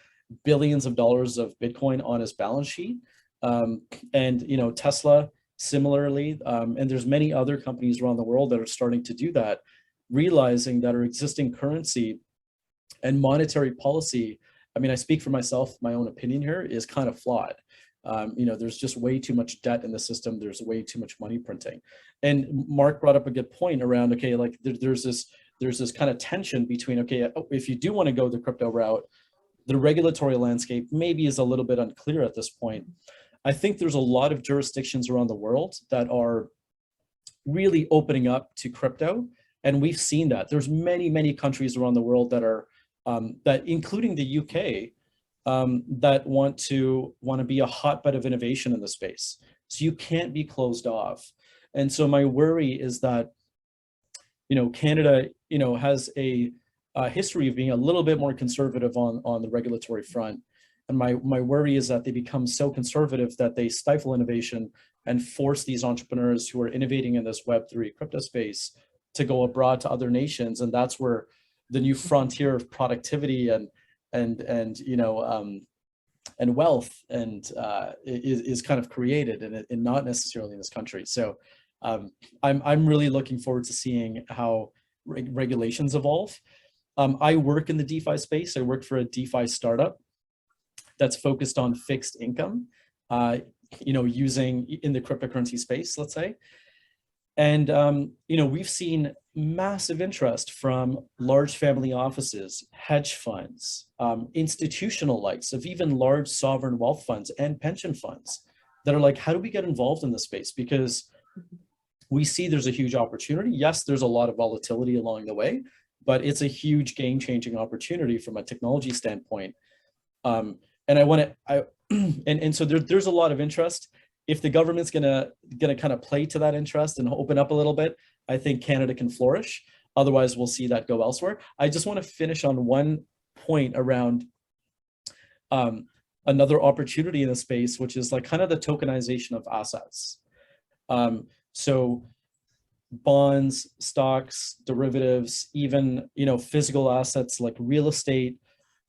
billions of dollars of Bitcoin on his balance sheet. And, you know, Tesla similarly, and there's many other companies around the world that are starting to do that, realizing that our existing currency and monetary policy, I mean, I speak for myself, my own opinion here, is kind of flawed. You know, there's just way too much debt in the system. There's way too much money printing. And Mark brought up a good point around, okay, like there's this kind of tension between, okay, if you do want to go the crypto route, the regulatory landscape maybe is a little bit unclear at this point. I think there's a lot of jurisdictions around the world that are really opening up to crypto. And we've seen that. There's many, many countries around the world that are, that including the UK, that want to be a hotbed of innovation in the space. So you can't be closed off. And so my worry is that, you know, Canada, you know, has a history of being a little bit more conservative on the regulatory front. And my worry is that they become so conservative that they stifle innovation and force these entrepreneurs who are innovating in this Web3 crypto space to go abroad to other nations. And that's where the new frontier of productivity and you know, and wealth and is kind of created, and not necessarily in this country. So I'm really looking forward to seeing how regulations evolve. I work in the DeFi space. I work for a DeFi startup that's focused on fixed income, you know, using in the cryptocurrency space, let's say. And, you know, we've seen massive interest from large family offices, hedge funds, institutional likes of even large sovereign wealth funds and pension funds that are like, how do we get involved in this space? Because we see there's a huge opportunity. Yes, there's a lot of volatility along the way, but it's a huge game-changing opportunity from a technology standpoint. And I want to, and so there's a lot of interest. If the government's gonna kind of play to that interest and open up a little bit, I think Canada can flourish. Otherwise, we'll see that go elsewhere. I just want to finish on one point around another opportunity in the space, which is like kind of the tokenization of assets. So bonds, stocks, derivatives, even, you know, physical assets like real estate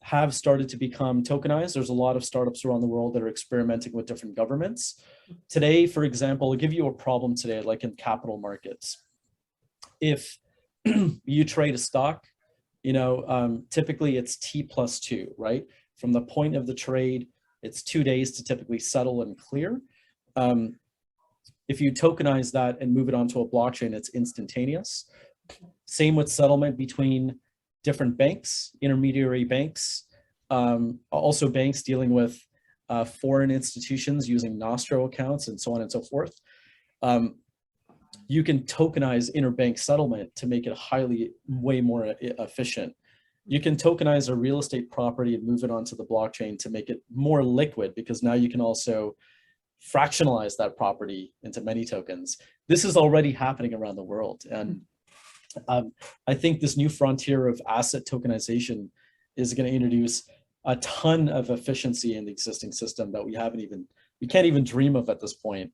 have started to become tokenized. There's a lot of startups around the world that are experimenting with different governments. Today, for example, I'll give you a problem today, like in capital markets. If you trade a stock, you know, typically it's T+2, right? From the point of the trade, it's 2 days to typically settle and clear. If you tokenize that and move it onto a blockchain, it's instantaneous. Same with settlement between different banks, intermediary banks, also banks dealing with foreign institutions using Nostro accounts and so on and so forth. You can tokenize interbank settlement to make it way more efficient. You can tokenize a real estate property and move it onto the blockchain to make it more liquid, because now you can also fractionalize that property into many tokens. This is already happening around the world. And I think this new frontier of asset tokenization is going to introduce a ton of efficiency in the existing system that we can't even dream of at this point.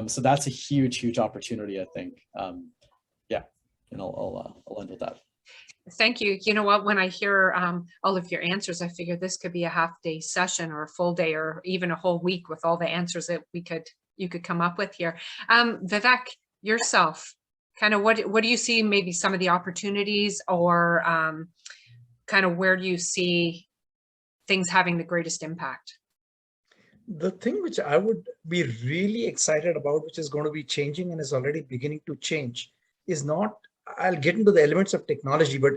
So that's a huge opportunity, I think. Yeah, and I'll end with that. Thank you. You know what, when I hear all of your answers, I figure this could be a half-day session or a full day or even a whole week with all the answers that you could come up with here. Vivek, yourself, kind of what do you see maybe some of the opportunities or kind of where do you see things having the greatest impact? The thing which I would be really excited about, which is going to be changing and is already beginning to change, is not, I'll get into the elements of technology, but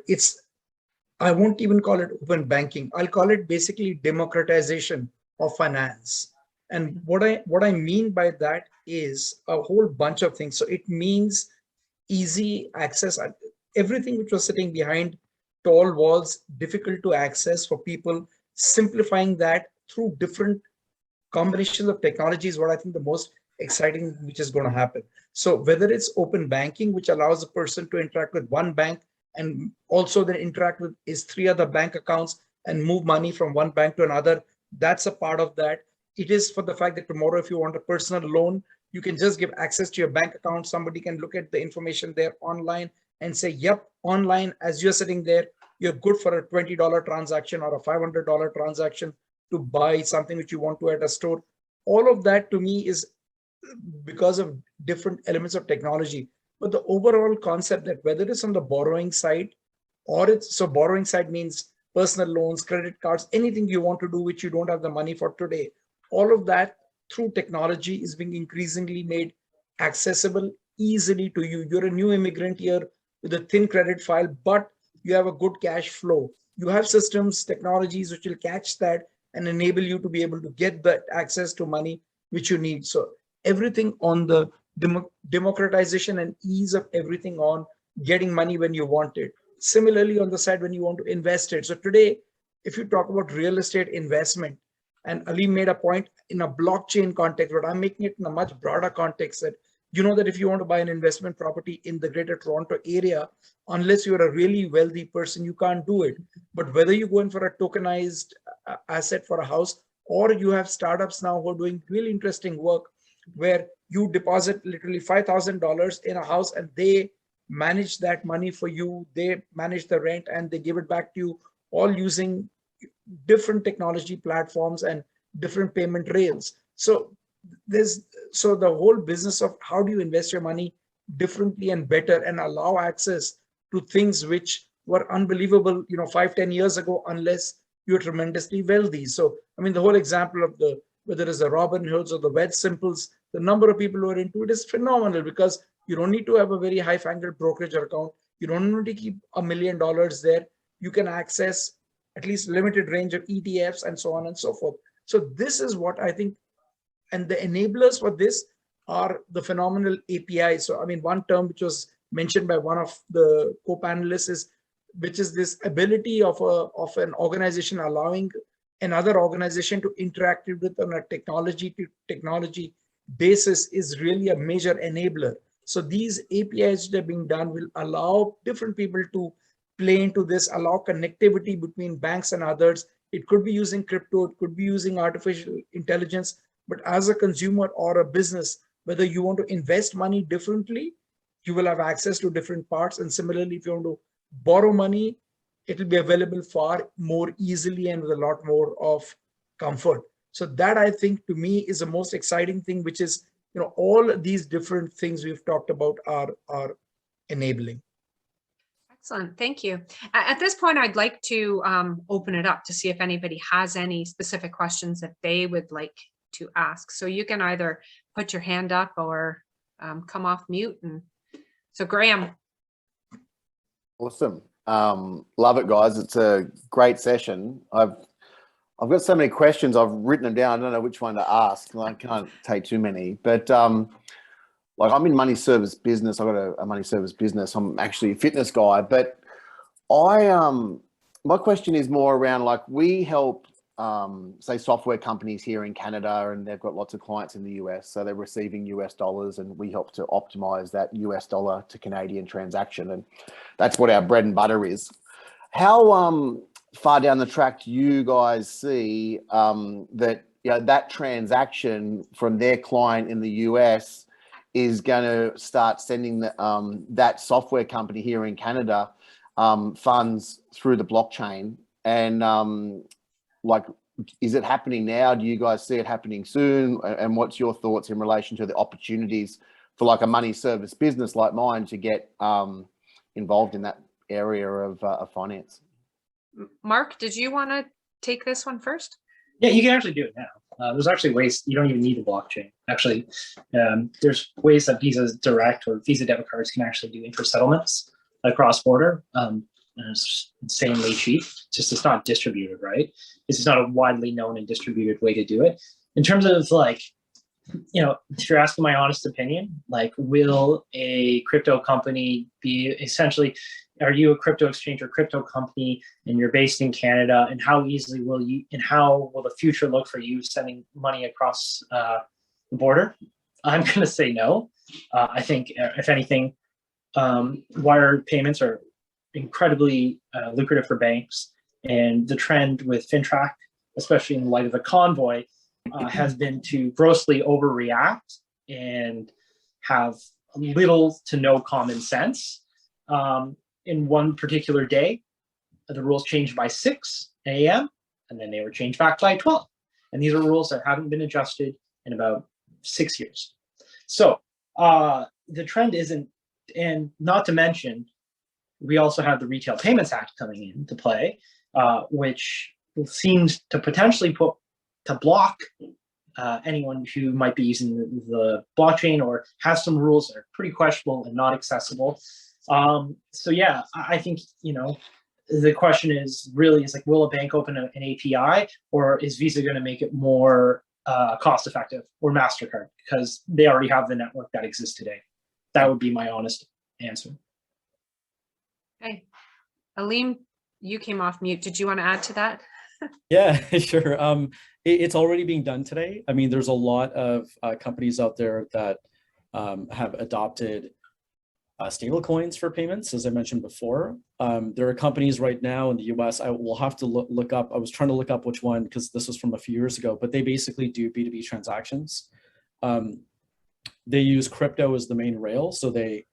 I won't even call it open banking. I'll call it basically democratization of finance. And what I mean by that is a whole bunch of things. So it means easy access, everything which was sitting behind tall walls, difficult to access for people, simplifying that through different combinations of technology is what I think the most exciting, which is going to happen. So whether it's open banking, which allows a person to interact with one bank and also then interact with his 3 other bank accounts and move money from one bank to another, that's a part of that. It is for the fact that tomorrow, if you want a personal loan, you can just give access to your bank account. Somebody can look at the information there online and say, yep, online, as you're sitting there, you're good for a $20 transaction or a $500 transaction to buy something which you want to at a store. All of that to me is because of different elements of technology. But the overall concept that whether it's on the borrowing side or it's, so borrowing side means personal loans, credit cards, anything you want to do which you don't have the money for today, all of that through technology is being increasingly made accessible easily to you. You're a new immigrant here with a thin credit file, but you have a good cash flow. You have systems, technologies which will catch that and enable you to be able to get the access to money which you need. So everything on the democratization and ease of everything on getting money when you want it. Similarly, on the side when you want to invest it. So today, if you talk about real estate investment, and Ali made a point in a blockchain context, but I'm making it in a much broader context that you know that if you want to buy an investment property in the greater Toronto area, unless you're a really wealthy person, you can't do it. But whether you go in for a tokenized asset for a house, or you have startups now who are doing really interesting work where you deposit literally $5,000 in a house and they manage that money for you. They manage the rent and they give it back to you, all using different technology platforms and different payment rails. So the whole business of how do you invest your money differently and better and allow access to things which were unbelievable, 5-10 years ago, unless you're tremendously wealthy. So, I mean, the whole example of whether it's the Robin Hoods or the Wed Simples, the number of people who are into it is phenomenal because you don't need to have a very high-fangled brokerage account. You don't need to keep $1 million there. You can access at least limited range of ETFs and so on and so forth. So this is what I think, and the enablers for this are the phenomenal APIs. So, I mean, one term which was mentioned by one of the co-panelists which is this ability of an organization allowing another organization to interact with on a technology to technology basis is really a major enabler. So these APIs that are being done will allow different people to play into this, allow connectivity between banks and others. It could be using crypto, it could be using artificial intelligence, but as a consumer or a business, whether you want to invest money differently, you will have access to different parts. And similarly, if you want to borrow money, it will be available far more easily and with a lot more of comfort. So that, I think, to me is the most exciting thing, which is, all these different things we've talked about are enabling. Excellent. Thank you. At this point, I'd like to open it up to see if anybody has any specific questions that they would like to ask. So you can either put your hand up or come off mute. And so Graham. Awesome. Love it, guys. It's a great session. I've got so many questions. I've written them down. I don't know which one to ask. I can't take too many, but like I'm in money service business. I've got a money service business. I'm actually a fitness guy, but my question is more around like we help say software companies here in Canada, and they've got lots of clients in the US. So they're receiving US dollars and we help to optimize that US dollar to Canadian transaction. And that's what our bread and butter is. How far down the track do you guys see that that transaction from their client in the US is going to start sending that software company here in Canada funds through the blockchain? And like, is it happening now? Do you guys see it happening soon? And what's your thoughts in relation to the opportunities for like a money service business like mine to get involved in that area of finance? Mark, did you want to take this one first? Yeah, you can actually do it now. There's actually ways you don't even need the blockchain. Actually, there's ways that Visa Direct or Visa debit cards can actually do interest settlements across border. And it's insanely cheap. It's not distributed, right? It's just not a widely known and distributed way to do it. In terms of like, if you're asking my honest opinion, like, will a crypto company be essentially, are you a crypto exchange or crypto company and you're based in Canada, and how easily will you, and how will the future look for you sending money across the border? I'm going to say no. I think if anything, wire payments are incredibly lucrative for banks, and the trend with FinTech, especially in light of the convoy, has been to grossly overreact and have little to no common sense. In one particular day, the rules changed by 6 a.m. and then they were changed back by 12. And these are rules that haven't been adjusted in about 6 years. So the trend isn't, and not to mention, we also have the Retail Payments Act coming into play, which seems to potentially block anyone who might be using the blockchain or has some rules that are pretty questionable and not accessible. So yeah, I think, the question is like, will a bank open an API, or is Visa going to make it more cost effective, or MasterCard, because they already have the network that exists today? That would be my honest answer. Okay. Alim, you came off mute. Did you want to add to that? Yeah, sure. It's already being done today. I mean, there's a lot of companies out there that have adopted stable coins for payments, as I mentioned before. There are companies right now in the US, I will have to look up, I was trying to look up which one, because this was from a few years ago, but they basically do B2B transactions. They use crypto as the main rail. So they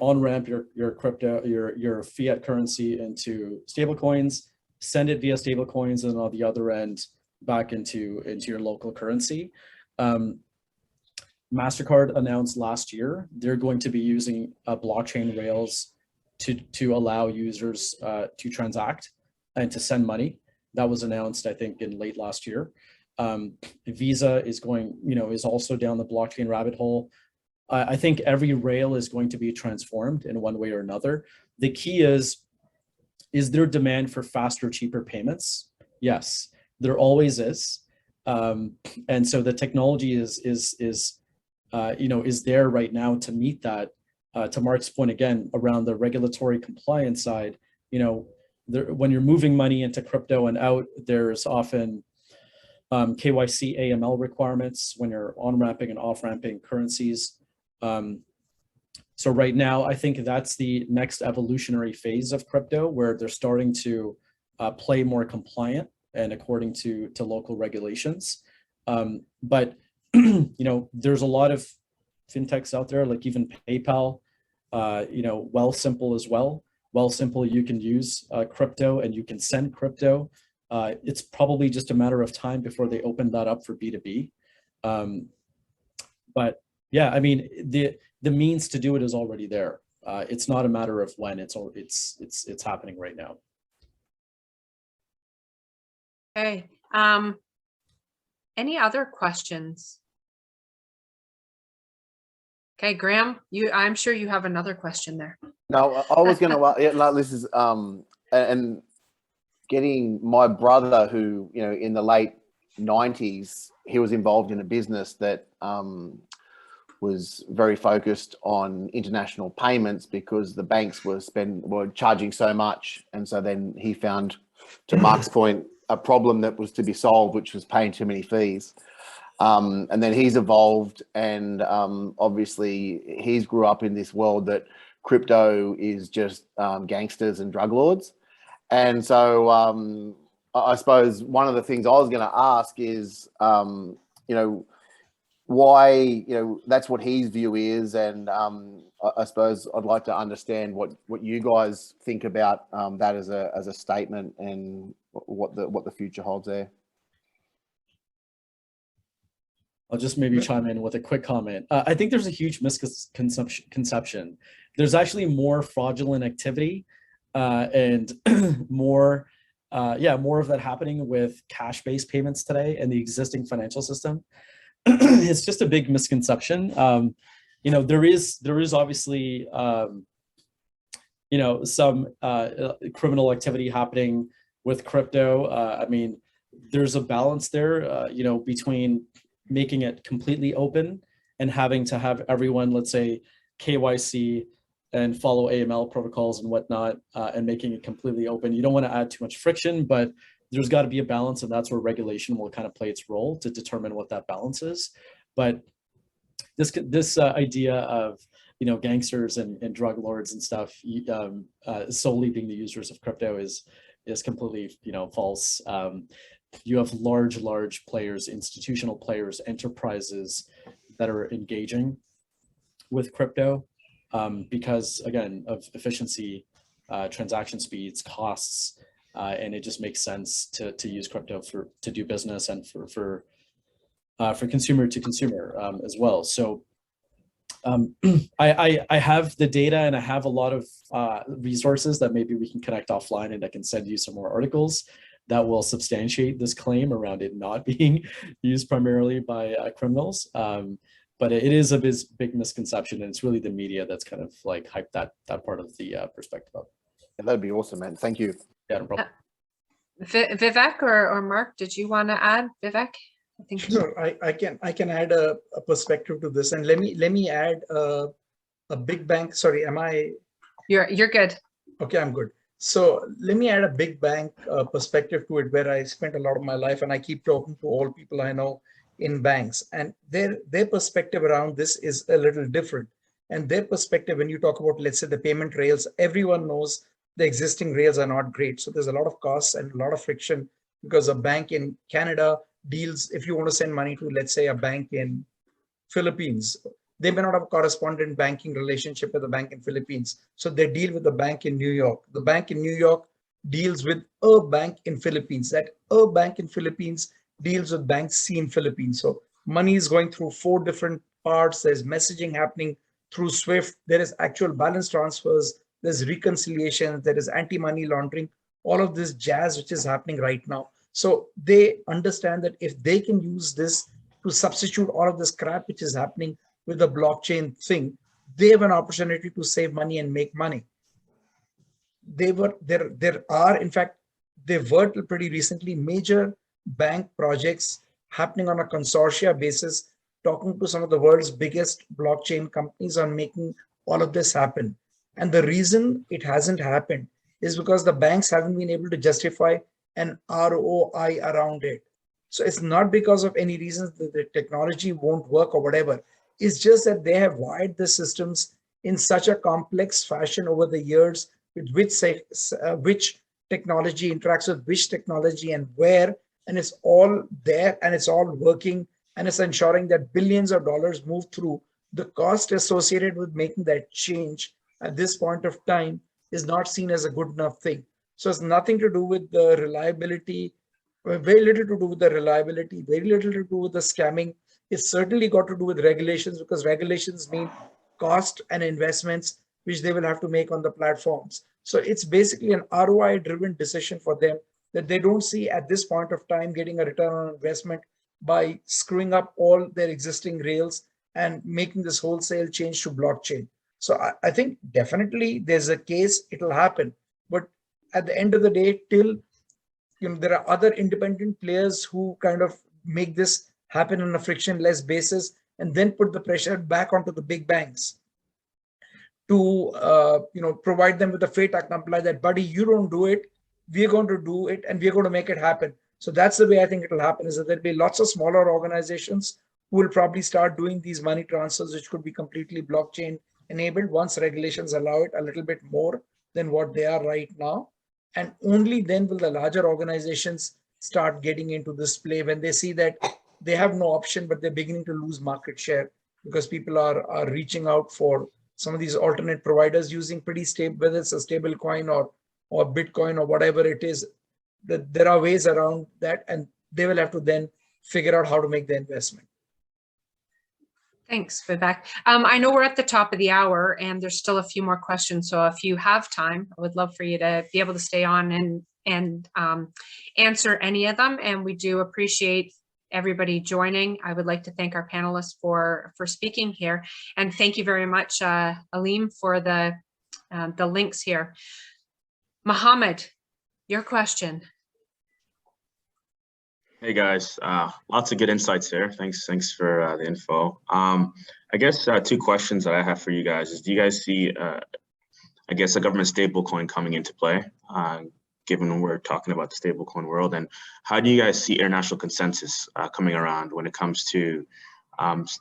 on-ramp your crypto, your fiat currency into stable coins, send it via stable coins, and on the other end back into your local currency. MasterCard announced last year they're going to be using blockchain rails to allow users to transact and to send money. That was announced, I think, in late last year. Visa is going, is also down the blockchain rabbit hole. I think every rail is going to be transformed in one way or another. The key is there demand for faster, cheaper payments? Yes, there always is. And so the technology is there right now to meet that. To Mark's point again, around the regulatory compliance side, when you're moving money into crypto and out, there's often KYC AML requirements when you're on-ramping and off-ramping currencies. So right now, I think that's the next evolutionary phase of crypto, where they're starting to play more compliant and according to local regulations. But there's a lot of fintechs out there, like even PayPal, Wealthsimple as well. Wealthsimple, you can use crypto and you can send crypto. It's probably just a matter of time before they open that up for B2B. But yeah, I mean, the means to do it is already there. It's not a matter of when, it's happening right now. Okay. Any other questions? Okay, Graham, I'm sure you have another question there. No, I was going to, this is, and getting my brother who, in the late 90s, he was involved in a business that was very focused on international payments because the banks were charging so much. And so then he found, to Mark's point, a problem that was to be solved, which was paying too many fees. And then he's evolved, and obviously he's grew up in this world that crypto is just gangsters and drug lords. And so I suppose one of the things I was going to ask is, why, that's what his view is. And I suppose I'd like to understand what you guys think about that as a statement and what the future holds there. I'll just maybe chime in with a quick comment. I think there's a huge misconception. There's actually more fraudulent activity and more yeah, more of that happening with cash-based payments today and the existing financial system. It's just a big misconception. You know, there is obviously you know, some criminal activity happening with crypto. I mean, there's a balance there, you know, between making it completely open and having to have everyone, let's say, KYC and follow AML protocols and whatnot, and making it completely open. You don't want to add too much friction, but there's got to be a balance, and that's where regulation will kind of play its role to determine what that balance is. But this idea of, you know, gangsters and drug lords and stuff solely being the users of crypto is completely, you know, false. You have large players, institutional players, enterprises that are engaging with crypto because, again, of efficiency, transaction speeds, costs, and it just makes sense to use crypto to do business and for consumer to consumer as well. So I have the data, and I have a lot of resources that maybe we can connect offline, and I can send you some more articles that will substantiate this claim around it not being used primarily by criminals. But it is a big misconception, and it's really the media that's kind of like hyped that part of the perspective up. Yeah, that'd be awesome, man. Thank you. Yeah, no problem. Vivek or Mark, did you want to add? Vivek, I think. Sure, I can add a perspective to this, and let me add a big bank. Sorry, am I? You're good. Okay, I'm good. So let me add a big bank perspective to it, where I spent a lot of my life, and I keep talking to all people I know in banks, and their perspective around this is a little different. And their perspective, when you talk about, let's say, the payment rails, everyone knows the existing rails are not great. So there's a lot of costs and a lot of friction because a bank in Canada deals, if you want to send money to, let's say, a bank in Philippines, they may not have a correspondent banking relationship with the bank in Philippines. So they deal with the bank in New York. The bank in New York deals with a bank in Philippines. That a bank in Philippines deals with bank C in Philippines. So money is going through 4 different parts. There's messaging happening through SWIFT. There is actual balance transfers. There's reconciliation. There is anti-money laundering. All of this jazz which is happening right now. So they understand that if they can use this to substitute all of this crap which is happening with the blockchain thing, they have an opportunity to save money and make money. There are, in fact, there were till pretty recently major bank projects happening on a consortia basis, talking to some of the world's biggest blockchain companies on making all of this happen. And the reason it hasn't happened is because the banks haven't been able to justify an ROI around it. So it's not because of any reasons that the technology won't work or whatever. It's just that they have wired the systems in such a complex fashion over the years with which technology interacts with which technology and where, and it's all there and it's all working, and it's ensuring that billions of dollars move through. The cost associated with making that change at this point of time is not seen as a good enough thing. So it's nothing to do with the reliability, very little to do with the reliability, very little to do with the scamming. It's certainly got to do with regulations, because regulations mean cost and investments which they will have to make on the platforms. So it's basically an ROI driven decision for them that they don't see at this point of time getting a return on investment by screwing up all their existing rails and making this wholesale change to blockchain. So I think definitely there's a case it'll happen, but at the end of the day, till there are other independent players who kind of make this happen on a frictionless basis and then put the pressure back onto the big banks to provide them with a fait accompli that, buddy, you don't do it, we're going to do it and we're going to make it happen. So that's the way I think it will happen, is that there'll be lots of smaller organizations who will probably start doing these money transfers, which could be completely blockchain enabled once regulations allow it a little bit more than what they are right now. And only then will the larger organizations start getting into this play when they see that they have no option, but they're beginning to lose market share because people are reaching out for some of these alternate providers using pretty stable, whether it's a stable coin or Bitcoin or whatever it is, that there are ways around that, and they will have to then figure out how to make the investment. Thanks, Vivek. I know we're at the top of the hour and there's still a few more questions. So if you have time, I would love for you to be able to stay on and and answer any of them. And we do appreciate everybody joining. I would like to thank our panelists for speaking here, and thank you very much, Alim, for the links here. Mohammed, your question. Hey guys, lots of good insights here. Thanks for the info. I guess 2 questions that I have for you guys is: do you guys see, I guess, a government stablecoin coming into play, given we're talking about the stablecoin world? And how do you guys see international consensus coming around when it comes to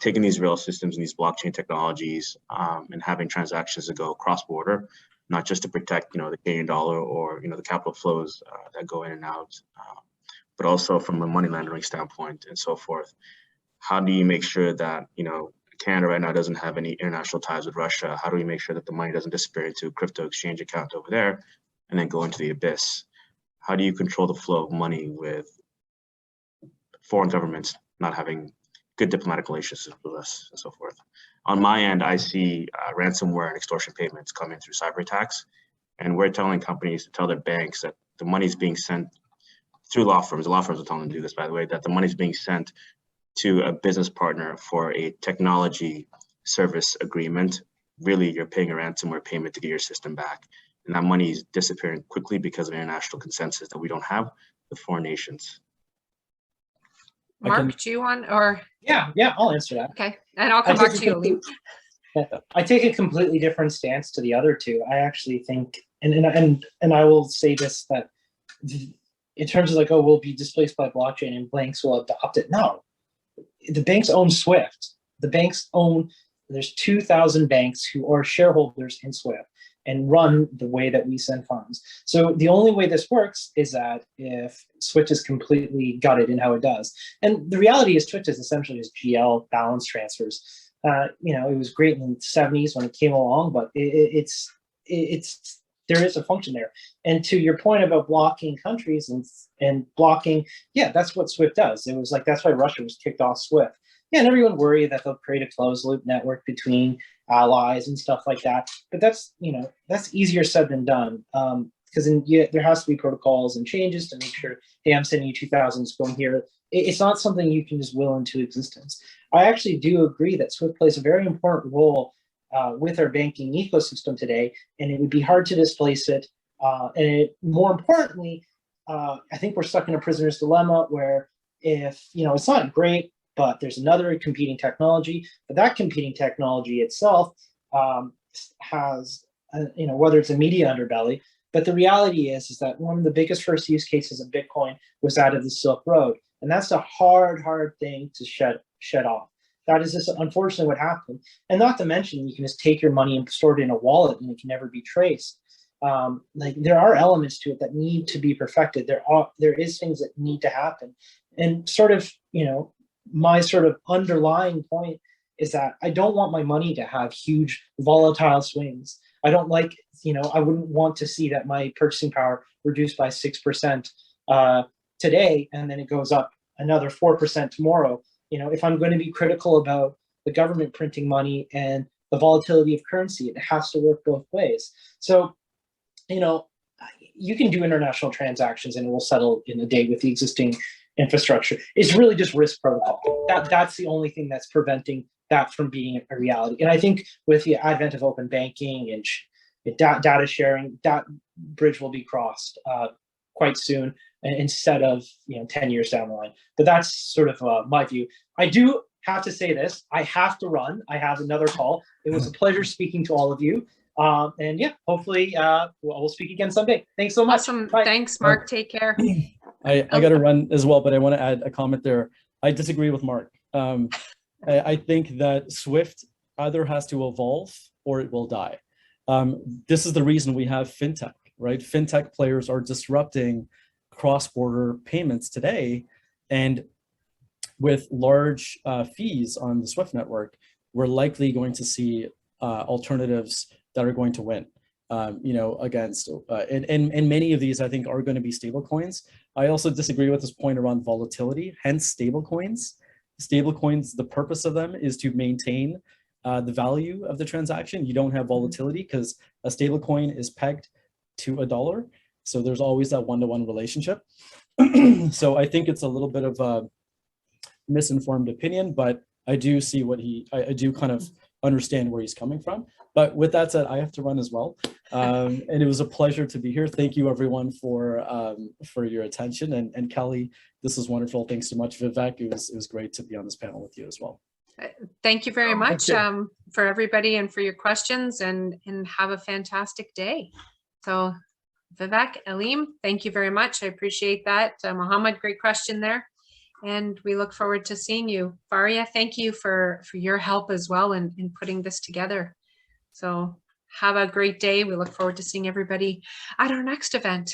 taking these rail systems and these blockchain technologies and having transactions that go cross-border, not just to protect, the Canadian dollar or, the capital flows that go in and out, but also from a money laundering standpoint and so forth? How do you make sure that, Canada right now doesn't have any international ties with Russia? How do we make sure that the money doesn't disappear into a crypto exchange account over there and then go into the abyss? How do you control the flow of money with foreign governments not having good diplomatic relationships with us and so forth? On my end, I see ransomware and extortion payments coming through cyber attacks, and we're telling companies to tell their banks that the money is being sent through law firms. The law firms are telling them to do this, by the way, that the money is being sent to a business partner for a technology service agreement. Really, you're paying a ransomware payment to get your system back. And that money is disappearing quickly because of international consensus that we don't have with foreign nations. Mark, do you want, or? Yeah, I'll answer that. Okay, and I'll come back to you, Alim. I take a completely different stance to the other two. I actually think, and I will say this, that in terms of like, oh, we'll be displaced by blockchain and banks will adopt it. No, the banks own SWIFT. There's 2,000 banks who are shareholders in SWIFT and run the way that we send funds. So the only way this works is that if SWIFT is completely gutted in how it does. And the reality is SWIFT is essentially just GL balance transfers. It was great in the 70s when it came along, but there is a function there. And to your point about blocking countries and blocking, that's what SWIFT does. It was like, that's why Russia was kicked off SWIFT. And everyone worried that they'll create a closed loop network between allies and stuff like that. But that's easier said than done. Because there has to be protocols and changes to make sure, hey, I'm sending you 2,000 going here. It's not something you can just will into existence. I actually do agree that SWIFT plays a very important role with our banking ecosystem today, and it would be hard to displace it. More importantly, I think we're stuck in a prisoner's dilemma where if, it's not great, but there's another competing technology, but that competing technology itself has, whether it's a media underbelly, but the reality is that one of the biggest first use cases of Bitcoin was that of the Silk Road. And that's a hard thing to shed off. That is just unfortunately what happened. And not to mention, you can just take your money and store it in a wallet and it can never be traced. There are elements to it that need to be perfected. There is things that need to happen. And my sort of underlying point is that I don't want my money to have huge volatile swings. I don't like, I wouldn't want to see that my purchasing power reduced by 6% today, and then it goes up another 4% tomorrow. If I'm going to be critical about the government printing money and the volatility of currency, it has to work both ways. So, you can do international transactions and it will settle in a day with the existing infrastructure. It's really just risk protocol. That's the only thing that's preventing that from being a reality. And I think with the advent of open banking and data sharing, that bridge will be crossed quite soon instead of 10 years down the line. But that's sort of my view. I do have to say this. I have to run. I have another call. It was a pleasure speaking to all of you. Hopefully we'll speak again someday. Thanks so much. Awesome. Bye. Thanks, Mark. Take care. I got to run as well, but I want to add a comment there. I disagree with Mark. I think that SWIFT either has to evolve or it will die. This is the reason we have FinTech, right? FinTech players are disrupting cross-border payments today. And with large fees on the SWIFT network, we're likely going to see alternatives that are going to win, against, and many of these I think are going to be stable coins. I also disagree with this point around volatility, hence stable coins. Stable coins, the purpose of them is to maintain the value of the transaction. You don't have volatility because a stable coin is pegged to $1. So there's always that one-to-one relationship. So I think it's a little bit of a misinformed opinion, but I do see what I do kind of understand where he's coming from. But with that said, I have to run as well. And it was a pleasure to be here. Thank you everyone for your attention. And Kelly, this was wonderful. Thanks so much, Vivek. It was great to be on this panel with you as well. Thank you very much you. For everybody and for your questions, and have a fantastic day. So Vivek, Alim, thank you very much. I appreciate that. Mohammed, great question there. And we look forward to seeing you. Faria, thank you for your help as well in putting this together. So have a great day. We look forward to seeing everybody at our next event.